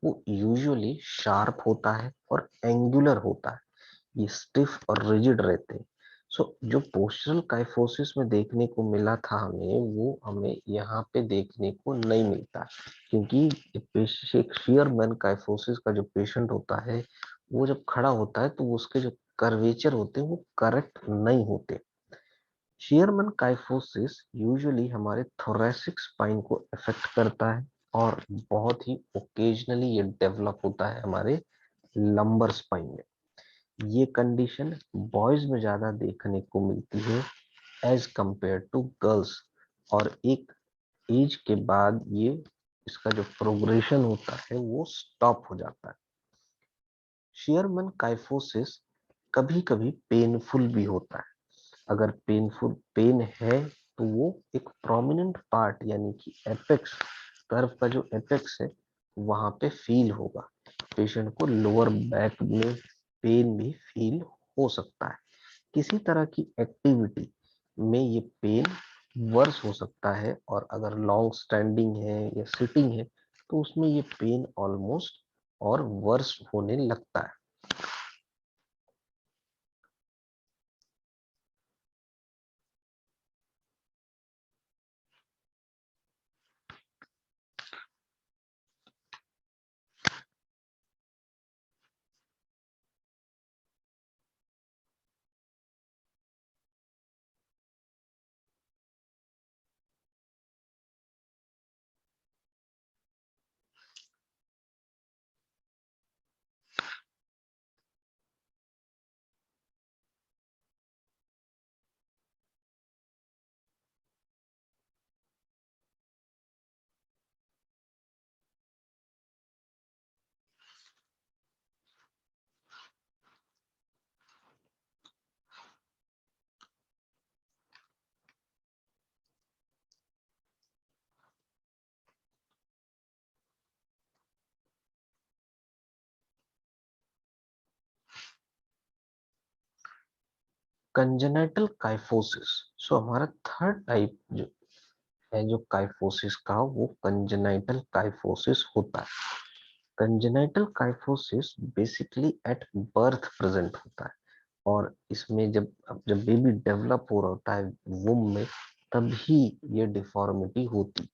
वो यूजुअली शार्प होता है और एंगुलर होता है। ये स्टिफ और रिजिड रहते हैं। जो पोस्चरल काइफोसिस में देखने को मिला था हमें, वो हमें यहाँ पे देखने को नहीं मिलता, क्योंकि एक शीयरमैन काइफोसिस का जो पेशेंट होता है वो जब खड़ा होता है तो उसके जो कर्वेचर होते हैं वो करेक्ट नहीं होते। शीयरमैन काइफोसिस यूजुअली हमारे थोरैसिक स्पाइन को अफेक्ट करता है, और बहुत ही ओकेजनली ये डेवलप होता है हमारे लंबर स्पाइन में। ये कंडीशन बॉयज में ज्यादा देखने को मिलती है एज कंपेयर टू गर्ल्स, और एक एज के बाद ये इसका जो प्रोग्रेशन होता है वो स्टॉप हो जाता है। शीयरमैन काइफोसिस कभी कभी पेनफुल भी होता है। अगर पेन है तो वो एक प्रोमिनेंट पार्ट यानी कि एपेक्स, कर्व का जो एपेक्स है वहां पे फील होगा। पेशेंट को लोअर बैक में पेन भी फील हो सकता है। किसी तरह की एक्टिविटी में ये पेन वर्स हो सकता है, और अगर लॉन्ग स्टैंडिंग है या सिटिंग है तो उसमें ये पेन ऑलमोस्ट और वर्स होने लगता है। कंजेनाइटल काइफोसिस, सो हमारा थर्ड टाइप जो है जो काइफोसिस का, वो कंजेनाइटल काइफोसिस होता है। Congenital kyphosis basically at birth present होता है, और इसमें जब बेबी डेवलप हो रहा होता है वुम में, तभी ये डिफॉर्मिटी होती।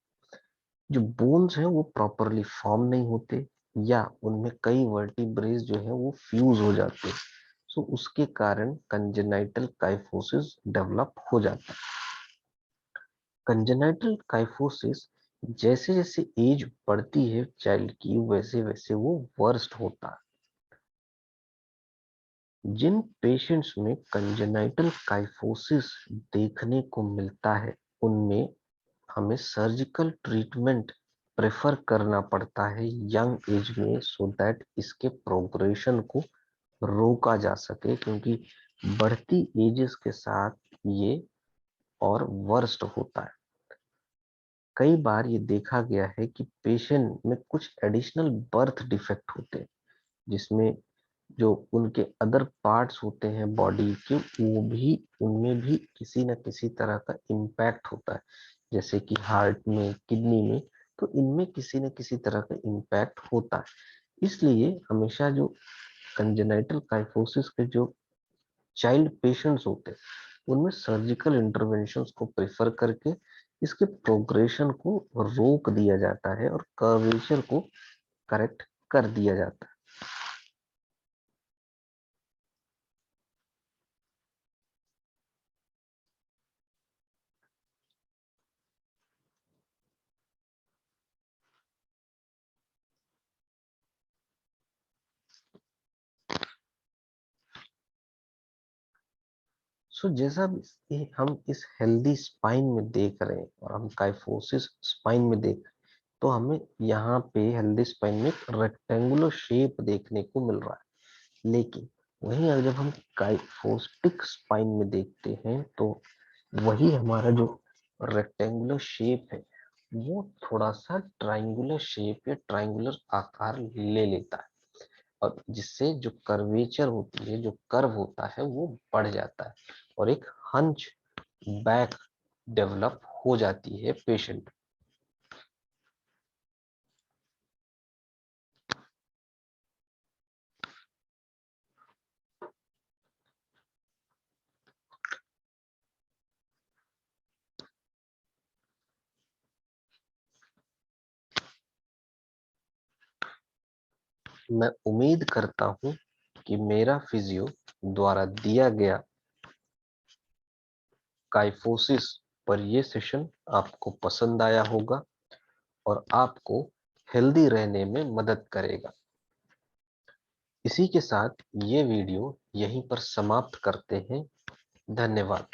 जो बोन्स हैं वो प्रॉपरली फॉर्म नहीं होते, या उनमें कई वर्टिब्रेज जो है वो फ्यूज हो जाते हैं। सो उसके कारण कंजेनाइटल काइफोसिस डेवलप हो जाता है। कंजेनाइटल काइफोसिस जैसे जैसे एज बढ़ती है चाइल्ड की, वैसे वैसे वो वर्स्ट होता है। जिन पेशेंट्स में कंजेनाइटल काइफोसिस देखने को मिलता है उनमें हमें सर्जिकल ट्रीटमेंट प्रेफर करना पड़ता है यंग एज में, सो दैट इसके प्रोग्रेशन को रोका जा सके, क्योंकि बढ़ती एजेस के साथ ये और वर्स्ट होता है। कई बार ये देखा गया है कि पेशेंट में कुछ एडिशनल बर्थ डिफेक्ट होते हैं, जिसमें जो उनके अदर पार्ट्स होते हैं बॉडी के, वो भी उनमें भी किसी न किसी तरह का इम्पैक्ट होता है, जैसे कि हार्ट में, किडनी में। तो इनमें किसी न किसी तरह का इम्पैक्ट होता है। इसलिए हमेशा जो कंजेनाइटल काइफोसिस के जो चाइल्ड पेशेंट्स होते हैं उनमें सर्जिकल इंटरवेंशंस को प्रेफर करके इसके प्रोग्रेशन को रोक दिया जाता है और कर्वेचर को करेक्ट कर दिया जाता है। सो जैसा हम इस हेल्दी स्पाइन में देख रहे हैं और हम काइफोसिस स्पाइन में देख रहे हैं, तो हमें यहाँ पे हेल्दी स्पाइन में एक रेक्टेंगुलर शेप देखने को मिल रहा है। लेकिन वहीं अगर जब हम काइफोस्टिक स्पाइन में देखते हैं तो वही हमारा जो रेक्टेंगुलर शेप है वो थोड़ा सा ट्राइंगुलर शेप या ट्राइंगुलर आकार ले लेता है, और जिससे जो कर्वेचर होती है, जो कर्व होता है वो बढ़ जाता है, और एक हंच बैक डेवलप हो जाती है पेशेंट। मैं उम्मीद करता हूं कि मेरा फिजियो द्वारा दिया गया काइफोसिस पर ये सेशन आपको पसंद आया होगा और आपको हेल्दी रहने में मदद करेगा। इसी के साथ ये वीडियो यहीं पर समाप्त करते हैं। धन्यवाद।